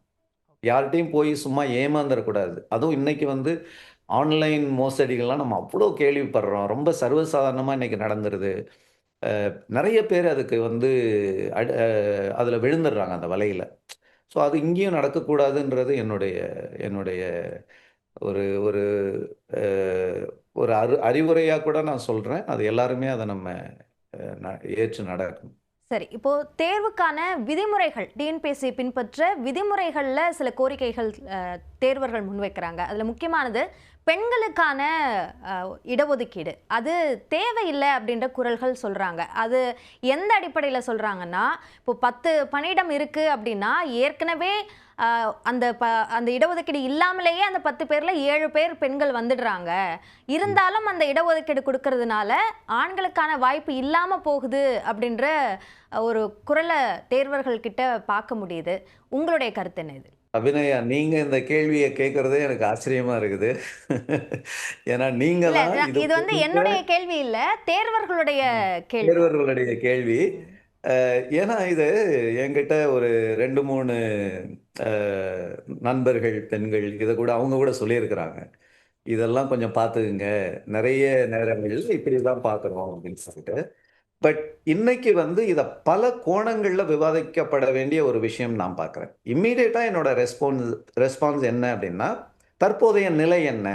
யார்ட்டயும் போய் சும்மா ஏமாந்துறக்கூடாது. அதுவும் இன்னைக்கு வந்து ஆன்லைன் மோசடிகள்லாம் நம்ம அவ்ளோ கேள்விப்படுறோம். ரொம்ப சர்வசாதாரணமா இன்னைக்கு நடந்துருது. நெறைய பேர் அதுக்கு வந்து அட் அ அதுல விழுந்துடுறாங்க அந்த வலையில. ஸோ அது இங்கேயும் நடக்கக்கூடாதுன்றது என்னுடைய என்னுடைய ஒரு ஒரு அ ஒரு அறிவுரையா கூட நான் சொல்றேன். அது எல்லாருமே அத நம்ம அ ந ஏற்று நடக்கணும். சரி. இப்போ தேர்வுக்கான விதிமுறைகள் டிஎன்பிஎஸ்சி பின்பற்ற விதிமுறைகள்ல சில கோரிக்கைகள் தேர்வர்கள் முன்வைக்கிறாங்க. அதுல முக்கியமானது பெண்களுக்கான அ இடஒதுக்கீடு. அது தேவையில்ல அப்படின்ற குரல்கள் சொல்றாங்க. அது எந்த அடிப்படையில சொல்றாங்கன்னா, இப்போ 10 பணியிடம் இருக்கு அப்படின்னா, ஏற்கனவே அ அந்த அந்த இடஒதுக்கீடு இல்லாமலேயே அந்த 10 பேர்ல 7 பேர் பெண்கள் வந்துடுறாங்க. இருந்தாலும் அந்த இடஒதுக்கீடு குடுக்கறதுனால, ஆண்களுக்கான வாய்ப்பு இல்லாம போகுது அப்படின்ற ஒரு குரல தேர்வர்கள் கிட்ட பார்க்க முடியுது. உங்களுடைய கருத்து என்ன இது? அபிநயா, நீங்க இந்த கேள்விய கேட்கிறதே எனக்கு ஆச்சரியமா இருக்குது. ஏன்னா நீங்க இல்ல தான் இது இது வந்து போன்ற என்னுடைய கேள்வி இல்ல. தேர்வர்களுடைய கேள்வி. தேர்வர்களுடைய கேள்வி. ஏன்னா இது என்கிட்ட ஒரு 2, 3 அ நண்பர்கள், பெண்கள் இத கூட அவங்க கூட சொல்லியிருக்கிறாங்க. இதெல்லாம் கொஞ்சம் பார்த்துக்குங்க. நெறைய நேரங்கள்ல இப்படி தான் பார்க்குறோம் அப்படின்னு சொல்லிட்டு. பட் இன்னைக்கு வந்து இத பல கோணங்கள்ல விவாதிக்கப்பட வேண்டிய ஒரு விஷயம் நான் பார்க்கிறேன். இம்மீடியட்டா என்னோட ரெஸ்பான்ஸ் என்ன அப்படின்னா, தற்போதைய நிலை என்ன?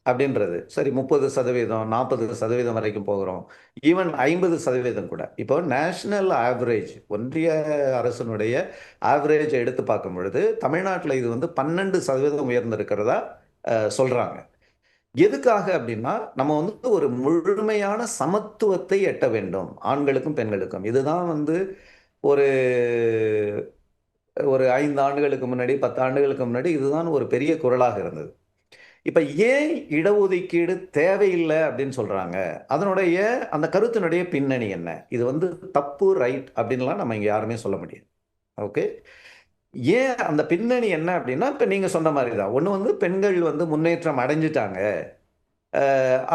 அப்படின்றது. சரி 30% 40% வரைக்கும் போகிறோம். ஈவன் 50% கூட. இப்போ நேஷனல் ஆவரேஜ் ஒன்றிய அரசினுடைய ஆவரேஜ் எடுத்து பார்க்கும் பொழுது, தமிழ்நாட்டுல இது வந்து 12% உயர்ந்திருக்கிறதா சொல்றாங்க. எதுக்காக அப்படின்னா, நம்ம வந்து ஒரு முழுமையான சமத்துவத்தை எட்ட வேண்டும். ஆண்களுக்கும், பெண்களுக்கும். இதுதான் வந்து ஒரு ஒரு 5 ஆண்டுகளுக்கு முன்னாடி, 10 ஆண்டுகளுக்கு முன்னாடி இதுதான் ஒரு பெரிய குரலாக இருந்தது. இப்ப ஏன் இடஒதுக்கீடு தேவையில்ல அப்படின்னு சொல்றாங்க? அதனுடைய அந்த கருத்தினுடைய பின்னணி என்ன? இது வந்து தப்பு, ரைட் அப்படின்லாம் நம்ம இங்க யாருமே சொல்ல முடியாது. ஓகே. ஏன் அந்த பின்னணி என்ன அப்படின்னா, இப்ப நீங்க சொன்ன மாரி தான். ஒண்ணு வந்து பெண்கள் வந்து முன்னேற்றம் அடைஞ்சுட்டாங்க.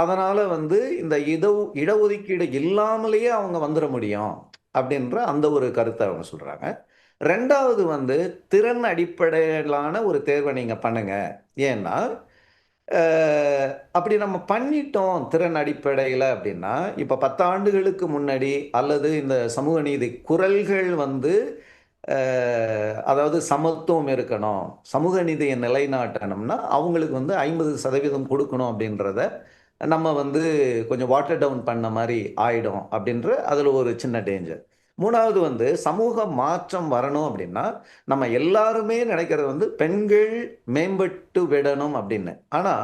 அதனால வந்து இந்த இடஒதுக்கீடு இல்லாமலேயே அவங்க வந்துர முடியும். அப்படின்ற அந்த ஒரு கருத்த அவங்க சொல்றாங்க. 2வது வந்து திறன் அடிப்படையிலான ஒரு தேர்வ நீங்க பண்ணுங்க. ஏன்னா, அ அப்படி நம்ம பண்ணிட்டோம் திறன் அடிப்படையில அப்படின்னா, இப்ப 10 ஆண்டுகளுக்கு முன்னாடி அல்லது இந்த சமூக நீதி குரல்கள் வந்து அ அதாவது சமத்துவம் இருக்கணும். சமூக நீதிய நிலைநாட்டணும்னா, அவங்களுக்கு வந்து 50% குடுக்கணும் அப்படின்றத, நம்ம வந்து கொஞ்சம் வாட்டர் டவுன் பண்ண மாரி ஆயிடும் அப்படின்ற அதுல ஒரு சின்ன டேஞ்சர். 3வது வந்து சமூக மாற்றம் வரணும் அப்படின்னா, நம்ம எல்லாருமே நினைக்கிறது வந்து பெண்கள் மேம்பட்டு விடணும் அப்படின்னு. ஆனா,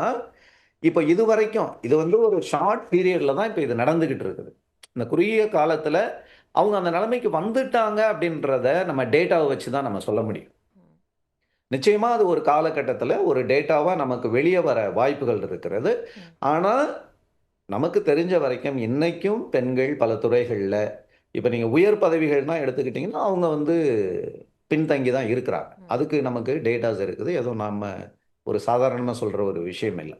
இப்ப இதுவரைக்கும் இது வந்து ஒரு ஷார்ட் பீரியட்ல தான் இப்ப இது நடந்துகிட்டு இருக்குது. இந்த குறுகிய காலத்துல அவங்க அந்த நிலைமைக்கு வந்துட்டாங்க அப்படின்றத நம்ம டேட்டாவ வச்சு தான் நம்ம சொல்ல முடியும். நிச்சயமா அது ஒரு காலகட்டத்தில ஒரு டேட்டாவா நமக்கு வெளிய வர வாய்ப்புகள் இருக்கிறது. ஆனா, நமக்கு தெரிஞ்ச வரைக்கும் இன்னைக்கும் பெண்கள் பல துறைகள்ல இப்ப நீங்க உயர் பதவிகள்னா எடுத்துக்கிட்டீங்கன்னா, அவங்க வந்து பின்தங்கி தான் இருக்கிறாங்க. அதுக்கு நமக்கு டேட்டாஸ் இருக்குது. ஏதோ நாம ஒரு சாதாரணமா சொல்ற ஒரு விஷயம் இல்ல.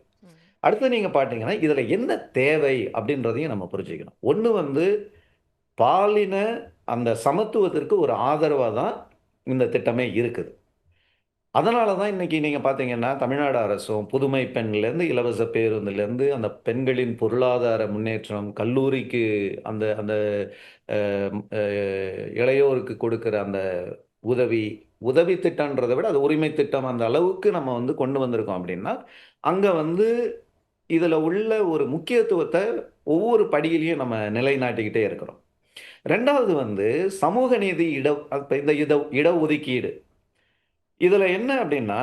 அடுத்து நீங்க பார்த்தீங்கன்னா, இதுல என்ன தேவை அப்படின்றதையும் நம்ம புரிஞ்சுக்கணும். ஒண்ணு வந்து பாலின அந்த சமத்துவத்திற்கு ஒரு ஆதரவா தான் இந்த திட்டமே இருக்குது. அதனால தான் இன்னைக்கு நீங்க பார்த்தீங்கன்னா, தமிழ்நாடு அரசும் புதுமை பெண்லேருந்து இலவச பேருந்துலேருந்து அந்த பெண்களின் பொருளாதார முன்னேற்றம், கல்லூரிக்கு அந்த அந்த அ அ இளையோருக்கு கொடுக்கிற அந்த உதவி, உதவி திட்டம்ன்றதை விட அது உரிமை திட்டம் அந்த அளவுக்கு நம்ம வந்து கொண்டு வந்திருக்கோம் அப்படின்னா, அங்க வந்து இதுல உள்ள ஒரு முக்கியத்துவத்தை ஒவ்வொரு படியிலயும் நம்ம நிலைநாட்டிக்கிட்டே இருக்கிறோம். 2வது வந்து சமூக நீதி இந்த இடஒதுக்கீடு. இதுல என்ன அப்படின்னா,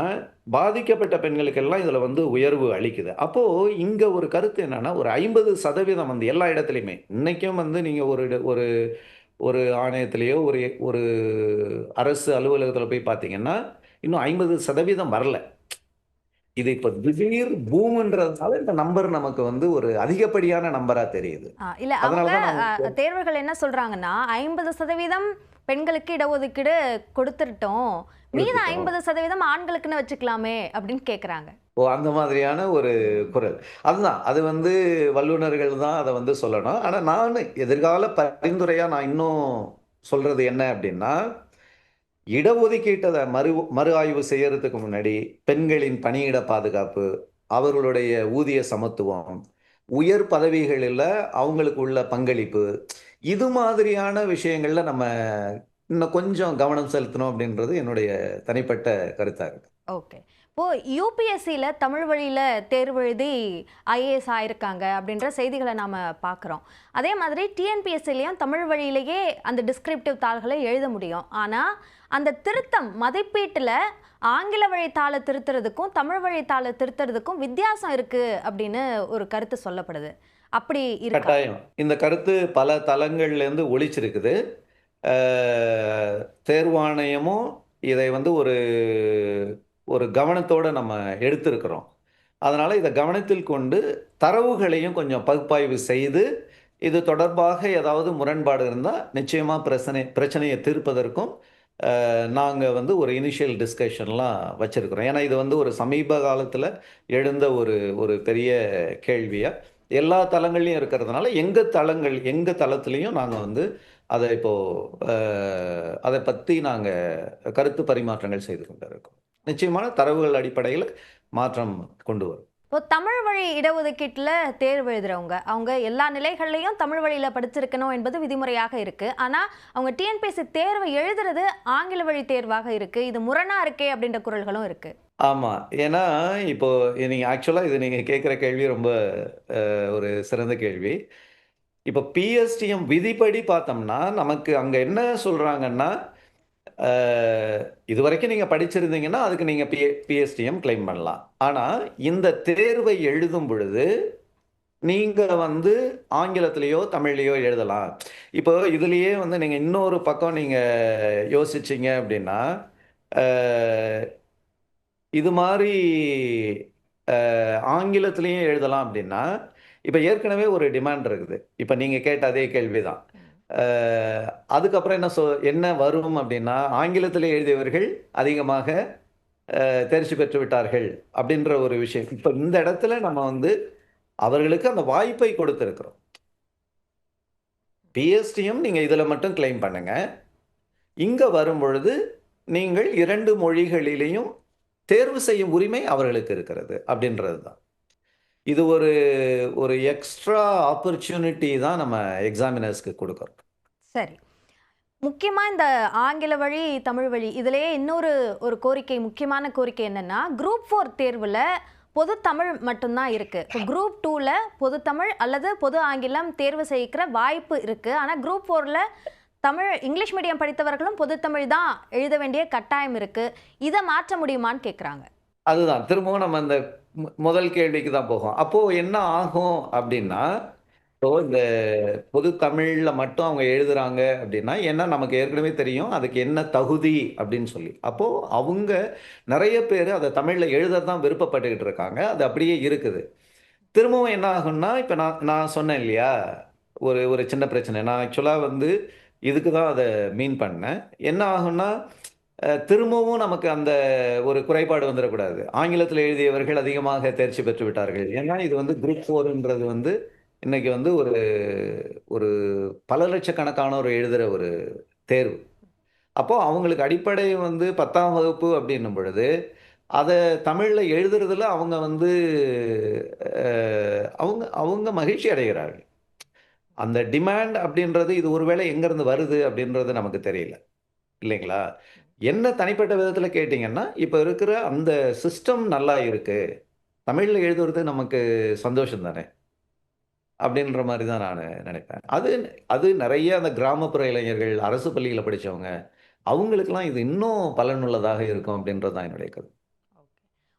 பாதிக்கப்பட்ட பெண்களுக்கெல்லாம் இதுல வந்து உயர்வு அளிக்குது. அப்போ இங்க ஒரு கருத்து என்னன்னா, ஒரு 50% வந்து எல்லா இடத்துலயுமே, இன்னைக்கும் வந்து நீங்க ஒரு ஒரு ஆணையத்திலயோ, ஒரு ஒரு அரசு அலுவலகத்தில போய் பார்த்தீங்கன்னா, இன்னும் 50% வரல. இது இப்ப திடீர் பூம்ன்றதுனால இந்த நம்பர் நமக்கு வந்து ஒரு அதிகப்படியான நம்பரா தெரியுது. இல்ல அதனால அவங்க தான் நான் தேர்வுகள் என்ன சொல்றாங்கன்னா, 50% பெண்களுக்கு இடஒதுக்கீடு கொடுத்துட்டோம். மீத குடுத்துட்டோம். 50% ஆண்களுக்குன்னு வச்சுக்கலாமே அப்படின்னு கேட்கறாங்க. ஓ! அந்த மாதிரியான ஒரு குரல். அதுதான். அது வந்து வல்லுனர்கள் தான் அத வந்து சொல்லணும். ஆனா நானு எதிர்கால பரிந்துரையா நான் இன்னும் சொல்றது என்ன அப்டின்னா, இடஒதுக்கீட்ட மறு ஆய்வு செய்யறதுக்கு முன்னாடி, பெண்களின் பணியிட பாதுகாப்பு, அவர்களுடைய ஊதிய சமத்துவம், உயர் பதவிகளில அவங்களுக்கு உள்ள பங்களிப்பு, இது மாதிரியான விஷயங்கள்ல நம்ம இன்னும் கொஞ்சம் கவனம் செலுத்தணும் அப்டின்றது என்னுடைய தனிப்பட்ட கருத்தா இருக்கு. ஓகே. இப்போ யுபிஎஸ்சில தமிழ் வழியில தேர்வு எழுதி ஐஏஎஸ் ஆயிருக்காங்க அப்படின்ற செய்திகளை நாம பார்க்குறோம். அதே மாதிரி டிஎன்பிஎஸ்சிலையும் தமிழ் வழியிலேயே அந்த டிஸ்கிரிப்டிவ் தாள்களை எழுத முடியும். ஆனா அந்த திருத்தம் மதிப்பீட்டுல ஆங்கில வழி தாளை திருத்துறதுக்கும் தமிழ் வழி தாளை திருத்துறதுக்கும் வித்தியாசம் இருக்கு அப்படின்னு ஒரு கருத்து சொல்லப்படுது. அப்படி இருக்கா? கட்டாயம். இந்த கருத்து பல தளங்கள்லேருந்து ஒலிச்சிருக்குது. அ தேர்வாணையமும் இதை வந்து ஒரு ஒரு கவனத்தோட நம்ம எடுத்திருக்கிறோம். அதனால இத கவனத்தில் கொண்டு தரவுகளையும் கொஞ்சம் பகுப்பாய்வு செய்து, இது தொடர்பாக ஏதாவது முரண்பாடு இருந்தா, நிச்சயமா பிரச்சனைய தீர்ப்பதற்கும் நாங்க வந்து ஒரு இனிஷியல் டிஸ்கஷன்லாம் வச்சிருக்கிறோம். ஏன்னா, இது வந்து ஒரு சமீப காலத்தில எழுந்த ஒரு ஒரு பெரிய கேள்வியா, எல்லா தளங்கள்லயும் இருக்கிறதுனால, எங்க தளத்திலயும் நாங்க வந்து அத இப்போ அ அத பத்தி நாங்க கருத்து பரிமாற்றங்கள் செய்து கொண்டு இருக்கோம். நிச்சயமான தரவுகள் அடிப்படையில மாற்றம் கொண்டு வரும். இப்போ தமிழ் வழி இடஒதுக்கீட்டுல தேர்வு எழுதுறவங்க, அவங்க எல்லா நிலைகள்லயும் தமிழ் வழியில படிச்சிருக்கணும் என்பது விதிமுறையாக இருக்கு. ஆனா அவங்க டிஎன்பிஎஸ்சி தேர்வை எழுதுறது ஆங்கில வழி தேர்வாக இருக்கு. இது முரணா இருக்கே அப்படின்ற குரல்களும் இருக்கு. ஆமா. ஏன்னா, இப்போ நீங்க ஆக்சுவலா இது நீங்க கேட்கிற கேள்வி ரொம்ப ஒரு சிறந்த கேள்வி. இப்ப பிஎஸ்டிஎம் விதிப்படி பார்த்தோம்னா, நமக்கு அங்க என்ன சொல்றாங்கன்னா, அ இதுவரைக்கும் நீங்க படிச்சிருந்தீங்கன்னா, அதுக்கு நீங்க பிஎஸ்டிஎம் கிளைம் பண்ணலாம். ஆனா, இந்த தேர்வை எழுதும் பொழுது, நீங்க வந்து ஆங்கிலத்திலயோ, தமிழ்லயோ எழுதலாம். இப்போ இதுலயே வந்து நீங்க இன்னொரு பக்கம் நீங்க யோசிச்சீங்க அப்டின்னா, அ இது மாரி ஆங்கிலத்திலயும் எழுதலாம் அப்டின்னா, இப்ப ஏற்கனவே ஒரு டிமாண்ட் இருக்குது. இப்ப நீங்க கேட்ட அதே கேள்வி தான். அ அதுக்கப்புறம் என்ன வரும் அப்டின்னா, ஆங்கிலத்திலே எழுதியவர்கள் அதிகமாக தேர்ச்சி பெற்று விட்டார்கள் அப்டின்ற ஒரு விஷயம். இப்ப இந்த இடத்துல நம்ம வந்து அவர்களுக்கு அந்த வாய்ப்பை கொடுத்திருக்கிறோம். பிஎஸ்டிஎம் நீங்க இதுல மட்டும் கிளைம் பண்ணுங்க. இங்க வரும்பொழுது நீங்கள் 2 மொழிகளிலேயும் தேர்வு செய்யும் உரிமை அவர்களுக்கு இருக்கிறது அப்டின்றது தான். இது ஒரு ஒரு எக்ஸ்ட்ரா ஆப்பர்ச்சுனிட்டி தான் நம்ம எக்ஸாமினர்ஸ்க்கு குடுக்குறோம். சரி. முக்கியமா இந்த ஆங்கில வழி, தமிழ் வழி இதிலேயே இன்னொரு ஒரு கோரிக்கை, முக்கியமான கோரிக்கை என்னன்னா, குரூப் 4 தேர்வுல பொது தமிழ் மட்டும்தான் இருக்கு. இப்போ குரூப் 2ல பொது தமிழ் அல்லது பொது ஆங்கிலம் தேர்வு செய்கிற வாய்ப்பு இருக்கு. ஆனா குரூப் 4ல தமிழ் இங்கிலீஷ் மீடியம் படித்தவர்களும் பொது தமிழ் தான் எழுத வேண்டிய கட்டாயம் இருக்கு. இதை மாற்ற முடியுமான்னு கேட்குறாங்க. அதுதான் திரும்பவும் நம்ம அந்த முதல் கேள்விக்கு தான் போகும். அப்போ என்ன ஆகும் அப்டின்னா, இப்போ இந்த பொது தமிழ்ல மட்டும் அவங்க எழுதுறாங்க அப்டின்னா, ஏன்னா நமக்கு ஏற்கனவே தெரியும் அதுக்கு என்ன தகுதி அப்டின்னு சொல்லி. அப்போ அவங்க நெறைய பேரு அத தமிழ்ல எழுத தான் விருப்பப்பட்டுக்கிட்டு இருக்காங்க. அது அப்படியே இருக்குது. திரும்பவும் என்ன ஆகும்னா, இப்ப நான் நான் சொன்னேன் இல்லையா? ஒரு ஒரு சின்ன பிரச்சனை. நான் ஆக்சுவலா வந்து இதுக்கு தான் அத மீன் பண்ணேன். என்ன ஆகும்னா, திரும்பவும் நமக்கு அந்த ஒரு குறைபாடு வந்துறக்கூடாது. ஆங்கிலத்தில எழுதியவர்கள் அதிகமாக தேர்ச்சி பெற்று விட்டார்கள். ஏன்னா இது வந்து குரூப் 4ன்றது வந்து இன்னைக்கு வந்து ஒரு ஒரு பல லட்சக்கணக்கானோர் எழுதுற ஒரு தேர்வு. அப்போ அவங்களுக்கு அடிப்படை வந்து 10ஆம் வகுப்பு அப்படின்னும் பொழுது, அத தமிழ்ல எழுதுறதுல அவங்க வந்து அவங்க அவங்க மகிழ்ச்சி அடைகிறார்கள். அந்த டிமாண்ட் அப்படின்றது இது ஒருவேளை எங்கருந்து வருது அப்படின்றது நமக்கு தெரியல. இல்லைங்களா? என்ன தனிப்பட்ட விதத்துல கேட்டீங்கன்னா, இப்ப இருக்கிற அந்த சிஸ்டம் நல்லா இருக்கு. தமிழ்ல எழுதுறது நமக்கு சந்தோஷம் தானே! அப்படின்ற மாரி தான் நானு நெனைப்பேன். அது அது நெறைய அந்த கிராமப்புற இளைஞர்கள், அரசு பள்ளியில படிச்சவங்க, அவங்களுக்கெல்லாம் இது இன்னும் பலனுள்ளதாக இருக்கும் அப்படின்றது தான் என்னுடைய கருத்து.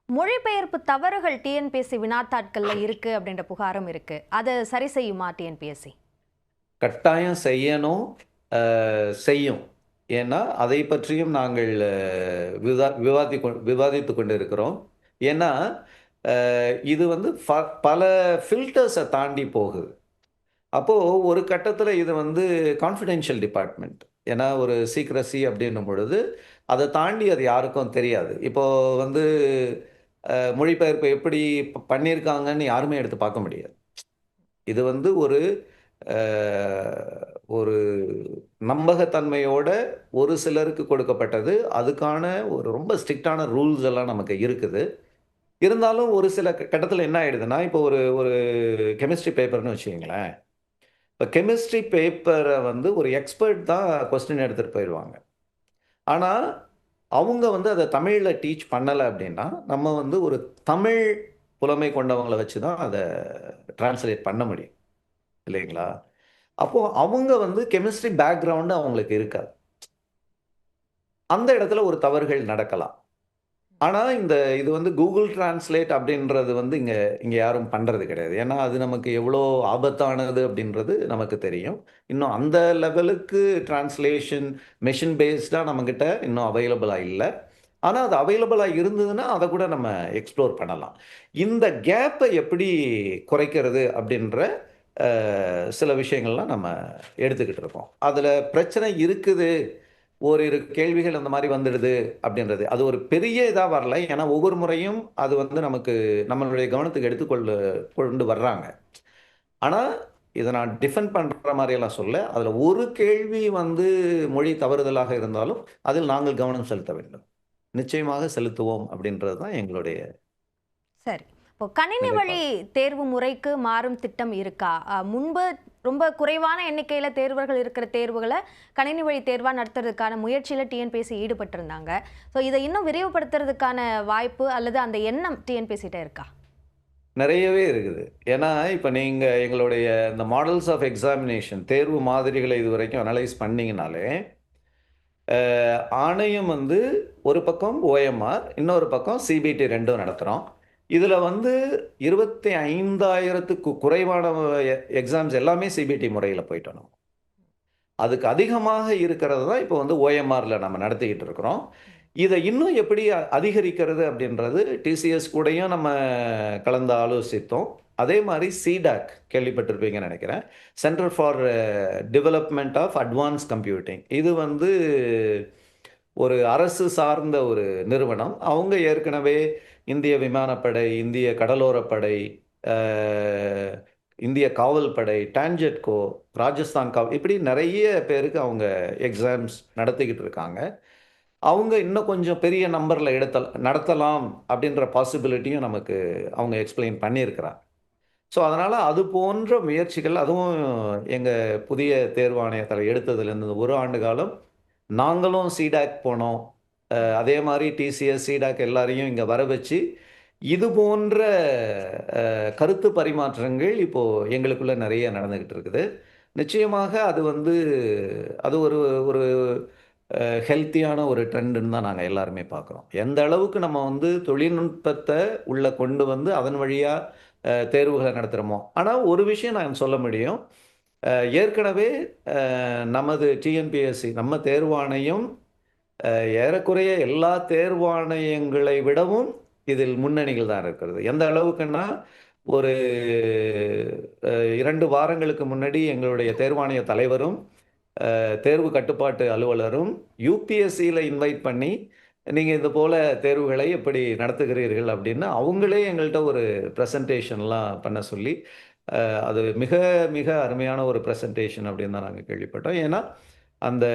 மொழிபெயர்ப்பு தவறுகள் டிஎன்பிஎஸ்சி வினாத்தாட்கள்ல இருக்கு அப்படின்ற புகாரும் இருக்கு. அதை சரி செய்யுமா டிஎன்பிஎஸ்சி? கட்டாயம் செய்யணும். அ செய்யும். ஏன்னா, அதை பற்றியும் நாங்கள் விவாதித்துக் கொண்டு இருக்கிறோம். ஏன்னா, இது வந்து பல ஃபில்டர்ஸ தாண்டி போகுது. அப்போ ஒரு கட்டத்தில இது வந்து கான்ஃபிடென்ஷியல் டிபார்ட்மெண்ட். ஏன்னா, ஒரு சீக்ரசி அப்படின்னும் பொழுது, அத தாண்டி அது யாருக்கும் தெரியாது. இப்போ வந்து மொழிபெயர்ப்பு எப்படி பண்ணியிருக்காங்கன்னு யாருமே எடுத்து பார்க்க முடியாது. இது வந்து அ ஒரு நம்பகத்தன்மையோட ஒரு சிலருக்கு கொடுக்கப்பட்டது. அதுக்கான ஒரு ரொம்ப ஸ்ட்ரிக்ட்டான ரூல்ஸ் எல்லாம் நமக்கு இருக்குது. இருந்தாலும் ஒரு சில கட்டத்தில என்ன ஆயிடுதுன்னா, இப்போ ஒரு ஒரு கெமிஸ்ட்ரி பேப்பர்ன்னு வச்சுக்கங்களேன். இப்ப கெமிஸ்ட்ரி பேப்பர வந்து ஒரு எக்ஸ்பெர்ட் தான் கொஸ்டின் எடுத்துட்டு போயிருவாங்க. ஆனா, அவங்க வந்து அத தமிழ்ல டீச் பண்ணல அப்டின்னா, நம்ம வந்து ஒரு தமிழ் புலமை கொண்டவங்கள வச்சு தான் அத டிரான்ஸ்லேட் பண்ண முடியும். இல்லைங்களா? அப்போ அவங்க வந்து கெமிஸ்ட்ரி பேக்கிரவுண்ட் அவங்களுக்கு இருக்காது. அந்த இடத்துல ஒரு தவறுகள் நடக்கலாம். ஆனா, இது வந்து Google Translate அப்படின்றது வந்து இங்க இங்க யாரும் பண்றது கிடையாது. ஏன்னா, அது நமக்கு எவ்வளோ ஆபத்தானது அப்படின்றது நமக்கு தெரியும். இன்னும் அந்த லெவலுக்கு டிரான்ஸ்லேஷன் மெஷின் பேஸ்டா நம்மகிட்ட இன்னும் அவைலபிளா இல்ல. ஆனா, அது அவைலபிளா இருந்ததுன்னா, அத கூட நம்ம எக்ஸ்ப்ளோர் பண்ணலாம். இந்த கேப்ப எப்படி குறைக்கிறது அப்படின்ற சில விஷயங்கள்லாம் நம்ம எடுத்துக்கிட்டு இருக்கோம். அதுல பிரச்சனை இருக்குது. ஓரிரு கேள்விகள் அந்த மாரி வந்துடுது அப்படின்றது. அது ஒரு பெரிய இதா வரல. ஏன்னா ஒவ்வொரு முறையும் அது வந்து நமக்கு நம்மளுடைய கவனத்துக்கு கொண்டு வர்றாங்க. ஆனா, இத நான் டிஃபெண்ட் பண்ற மாரியெல்லாம் சொல்லல. அதுல ஒரு கேள்வி வந்து மொழி தவறுதலாக இருந்தாலும், அதில் நாங்கள் கவனம் செலுத்த வேண்டும். நிச்சயமாக செலுத்துவோம் அப்படின்றது தான் எங்களுடைய சரி. இப்போ கணினி வழி நிலைப்பாடு. தேர்வு முறைக்கு மாறும் திட்டம் இருக்கா? முன்பு ரொம்ப குறைவான எண்ணிக்கையில தேர்வர்கள் இருக்கிற தேர்வுகள கணினி வழி தேர்வா நடத்துறதுக்கான முயற்சியில டிஎன்பிஎஸ்சி ஈடுபட்டிருந்தாங்க. ஸோ இதை இன்னும் விரிவுபடுத்துறதுக்கான வாய்ப்பு அல்லது அந்த எண்ணம் டிஎன்பிஎஸ்சிட்ட இருக்கா? நெறையவே இருக்குது. ஏன்னா, இப்ப நீங்க எங்களுடைய இந்த மாடல்ஸ் ஆஃப் எக்ஸாமினேஷன் தேர்வு மாதிரிகள இதுவரைக்கும் அனலைஸ் பண்ணீங்கனாலே, அ ஆணையம் வந்து ஒரு பக்கம் OMR, இன்னொரு பக்கம் CBT 2ம் நடத்துறோம். இதுல வந்து 25,000க்கு குறைவான எக்ஸாம்ஸ் எல்லாமே CBT முறையில போயிட்டோம் நம்ம. அதுக்கு அதிகமாக இருக்கிறது தான் இப்போ வந்து OMRல நம்ம நடத்திக்கிட்டு இருக்கிறோம். இத இன்னும் எப்படி அதிகரிக்கிறது அப்படின்றது TCS கூடயும் நம்ம கலந்து ஆலோசித்தோம். அதே மாரி CDAC கேள்விப்பட்டிருப்பீங்கன்னு நெனைக்கிறேன். Centre for development of advance computing. இது வந்து ஒரு அரசு சார்ந்த ஒரு நிறுவனம். அவங்க ஏற்கனவே இந்திய விமானப்படை, இந்திய கடலோரப்படை, அ இந்திய காவல் படை, டான்ஜெட்கோ, ராஜஸ்தான் இப்படி நெறைய பேருக்கு அவங்க எக்ஸாம்ஸ் நடத்திக்கிட்டு இருக்காங்க. அவங்க இன்னும் கொஞ்சம் பெரிய நம்பர்ல நடத்தலாம் அப்படின்ற பாசிபிலிட்டியும் நமக்கு அவங்க எக்ஸ்ப்ளைன் பண்ணியிருக்கிறாங்க. ஸோ, அதனால அது போன்ற முயற்சிகள் அதுவும் எங்க புதிய தேர்வு ஆணையத்தில எடுத்ததுலேருந்து 1 ஆண்டு காலம் நாங்களும் CDAC போனோம். அதே மாரி TCS, CDAC எல்லாரையும் இங்க வர வச்சு, இது போன்ற கருத்து பரிமாற்றங்கள் இப்போ எங்களுக்குள்ள நெறைய நடந்துகிட்டு இருக்குது. நிச்சயமாக அது வந்து அது ஒரு ஒரு ஹெல்த்தியான ஒரு ட்ரெண்டுன்னு தான் நாங்க எல்லாருமே பார்க்குறோம். எந்த அளவுக்கு நம்ம வந்து தொழில்நுட்பத்த உள்ள கொண்டு வந்து அதன் வழியா தேர்வுகள நடத்துறோமோ. ஆனா ஒரு விஷயம் நான் சொல்ல முடியும். அ ஏற்கனவே நமது TNPSC நம்ம தேர்வாணையம் அ ஏறக்குறைய எல்லா தேர்வாணையங்களை விடவும் இதில் முன்னணியில் தான் இருக்கிறது. எந்த அளவுக்குன்னா, ஒரு 2 வாரங்களுக்கு முன்னாடி எங்களுடைய தேர்வாணைய தலைவரும், தேர்வு கட்டுப்பாட்டு அலுவலரும் UPSCல இன்வைட் பண்ணி, நீங்க இது போல தேர்வுகளை எப்படி நடத்துகிறீர்கள் அப்படின்னு அவங்களே எங்கள்ட்ட ஒரு பிரசன்டேஷன்லாம் பண்ண சொல்லி, அது மிக மிக அருமையான ஒரு பிரசன்டேஷன் அப்படின்னு தான் நாங்க கேள்விப்பட்டோம். ஏன்னா, அந்த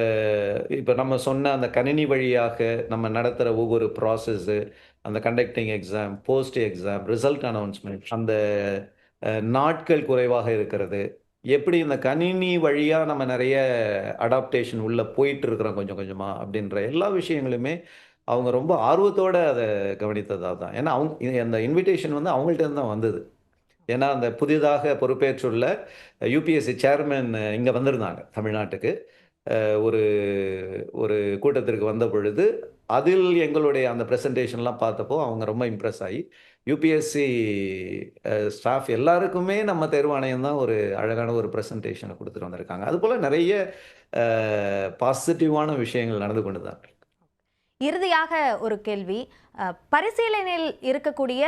இப்ப நம்ம சொன்ன அந்த கணினி வழியாக நம்ம நடத்துற ஒவ்வொரு ப்ராசஸ்ஸு, அந்த conducting exam, post exam, result announcement அந்த நாட்கள் குறைவாக இருக்கிறது. எப்படி இந்த கணினி வழியா நம்ம நெறைய அடாப்டேஷன் உள்ள போயிட்டு இருக்கிறோம் கொஞ்சம் கொஞ்சமா அப்படின்ற எல்லா விஷயங்களுமே அவங்க ரொம்ப ஆர்வத்தோட அத கவனித்தது அதான். ஏன்னா அந்த இன்விடேஷன் வந்து அவங்கள்ட்ட இருந்து தான் வந்தது. ஏன்னா அந்த புதிதாக பொறுப்பேற்றுள்ள யுபிஎஸ்சி சேர்மன் இங்க வந்திருந்தாங்க தமிழ்நாட்டுக்கு. ஒரு ஒரு கூட்டத்திற்கு வந்த பொழுது, அதில் எங்களுடைய அந்த பிரசன்டேஷன்லாம் பார்த்தப்போ, அவங்க ரொம்ப இம்ப்ரெஸ் ஆயி, யுபிஎஸ்சி ஸ்டாஃப் எல்லாருக்குமே நம்ம தேர்வாணையம் தான் ஒரு அழகான ஒரு பிரசன்டேஷன குடுத்துட்டு வந்திருக்காங்க. அதுபோல நெறைய பாசிட்டிவான விஷயங்கள் நடந்து கொண்டு தான் இருக்கு. இறுதியாக ஒரு கேள்வி. பரிசீலனையில் இருக்கக்கூடிய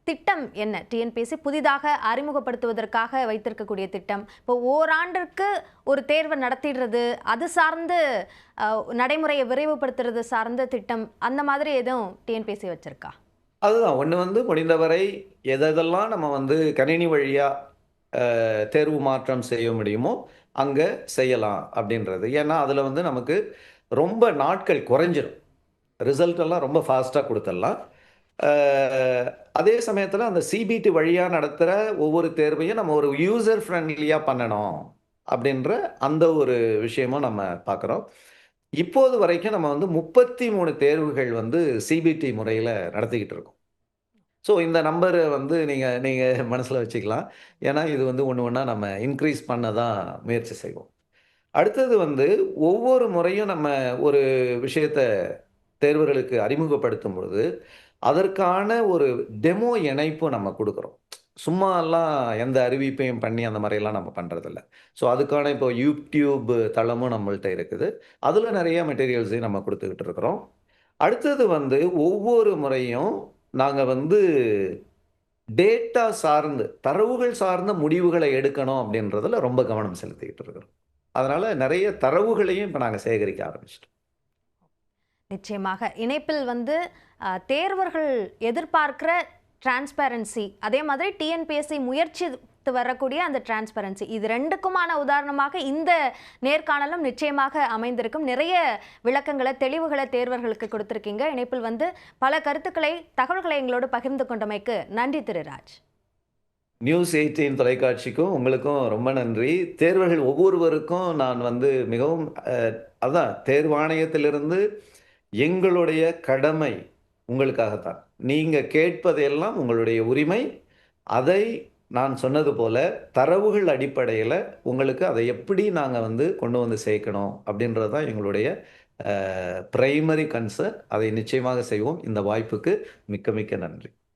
திட்டம் என்ன? டிஎன்பிஎஸ்சி புதிதாக அறிமுகப்படுத்துவதற்காக வைத்திருக்கக்கூடிய திட்டம். இப்போ ஓராண்டிற்கு ஒரு தேர்வு நடத்திடுறது, அது சார்ந்து நடைமுறையை விரைவுபடுத்துறது சார்ந்த திட்டம், அந்த மாதிரி எதுவும் டிஎன்பிஎஸ்சி வச்சிருக்கா? அதுதான் ஒண்ணு வந்து முடிந்தவரை எதெல்லாம் நம்ம வந்து கணினி வழியா தேர்வு மாற்றம் செய்ய முடியுமோ, அங்க செய்யலாம் அப்படின்றது. ஏன்னா, அதுல வந்து நமக்கு ரொம்ப நாட்கள் குறைஞ்சிரும். ரிசல்ட் எல்லாம் ரொம்ப ஃபாஸ்ட்டா குடுத்துடலாம். அ அதே சமயத்துல அந்த சிபிடி வழியா நடத்துற ஒவ்வொரு தேர்வையும் நம்ம ஒரு யூசர் ஃப்ரெண்ட்லியா பண்ணணும். அப்படின்ற அந்த ஒரு விஷயமும் நம்ம பார்க்குறோம். இப்போது வரைக்கும் நம்ம வந்து 33 தேர்வுகள் வந்து சிபிடி முறையில நடத்திக்கிட்டு இருக்கோம். ஸோ இந்த நம்பர வந்து நீங்க நீங்க மனசுல வச்சுக்கலாம். ஏன்னா இது வந்து ஒண்ணு ஒண்ணா நம்ம இன்கிரீஸ் பண்ண தான் முயற்சி செய்வோம். அடுத்தது வந்து ஒவ்வொரு முறையும் நம்ம ஒரு விஷயத்த தேர்வர்களுக்கு அறிமுகப்படுத்தும் பொழுது, அதற்கான ஒரு டெமோ இணைப்பு நம்ம குடுக்குறோம். சும்மாலாம் எந்த அறிவிப்பையும் பண்ணி அந்த மாரிலாம் நம்ம பண்றதில்ல. ஸோ அதுக்கான இப்போ YouTube தளமும் நம்மள்ட்ட இருக்குது. அதுல நெறைய மெட்டீரியல்ஸையும் நம்ம குடுத்துக்கிட்டு இருக்கிறோம். அடுத்தது வந்து ஒவ்வொரு முறையும் நாங்க வந்து டேட்டா சார்ந்து, தரவுகள் சார்ந்த முடிவுகளை எடுக்கணும் அப்படின்றதுல ரொம்ப கவனம் செலுத்திக்கிட்டு இருக்கிறோம். அதனால நெறைய தரவுகளையும் இப்ப நாங்க சேகரிக்க ஆரம்பிச்சுட்டோம். நிச்சயமாக. இணைப்பில் வந்து தேர்வர்கள் எதிர்பார்க்கிற டிரான்ஸ்பேரன்சி, அதே மாதிரி டிஎன்பிஎஸ்சி முயற்சித்து வரக்கூடிய அந்த டிரான்ஸ்பேரன்சி, இது 2க்குமான உதாரணமாக இந்த நேர்காணலும் நிச்சயமாக அமைந்திருக்கும். நிறைய விளக்கங்களை, தெளிவுகளை தேர்வர்களுக்கு கொடுத்திருக்கீங்க. இணைப்பில் வந்து பல கருத்துக்களை, தகவல்களை எங்களோடு பகிர்ந்து கொண்டமைக்கு நன்றி திரு ராஜ். நியூஸ் 18 தொலைக்காட்சிக்கும் உங்களுக்கும் ரொம்ப நன்றி. தேர்வர்கள் ஒவ்வொருவருக்கும் நான் வந்து மிகவும் அதான் தேர்வாணையத்திலிருந்து எங்களுடைய கடமை உங்களுக்காகத்தான். நீங்க கேட்பதெல்லாம் உங்களுடைய உரிமை. அதை நான் சொன்னது போல தரவுகள் அடிப்படையில உங்களுக்கு அதை எப்படி நாங்க வந்து கொண்டு வந்து சேர்க்கணும் அப்படின்றது தான் எங்களுடைய பிரைமரி கன்சர்ன். அதை நிச்சயமாக செய்வோம். இந்த வாய்ப்புக்கு மிக்க மிக்க நன்றி.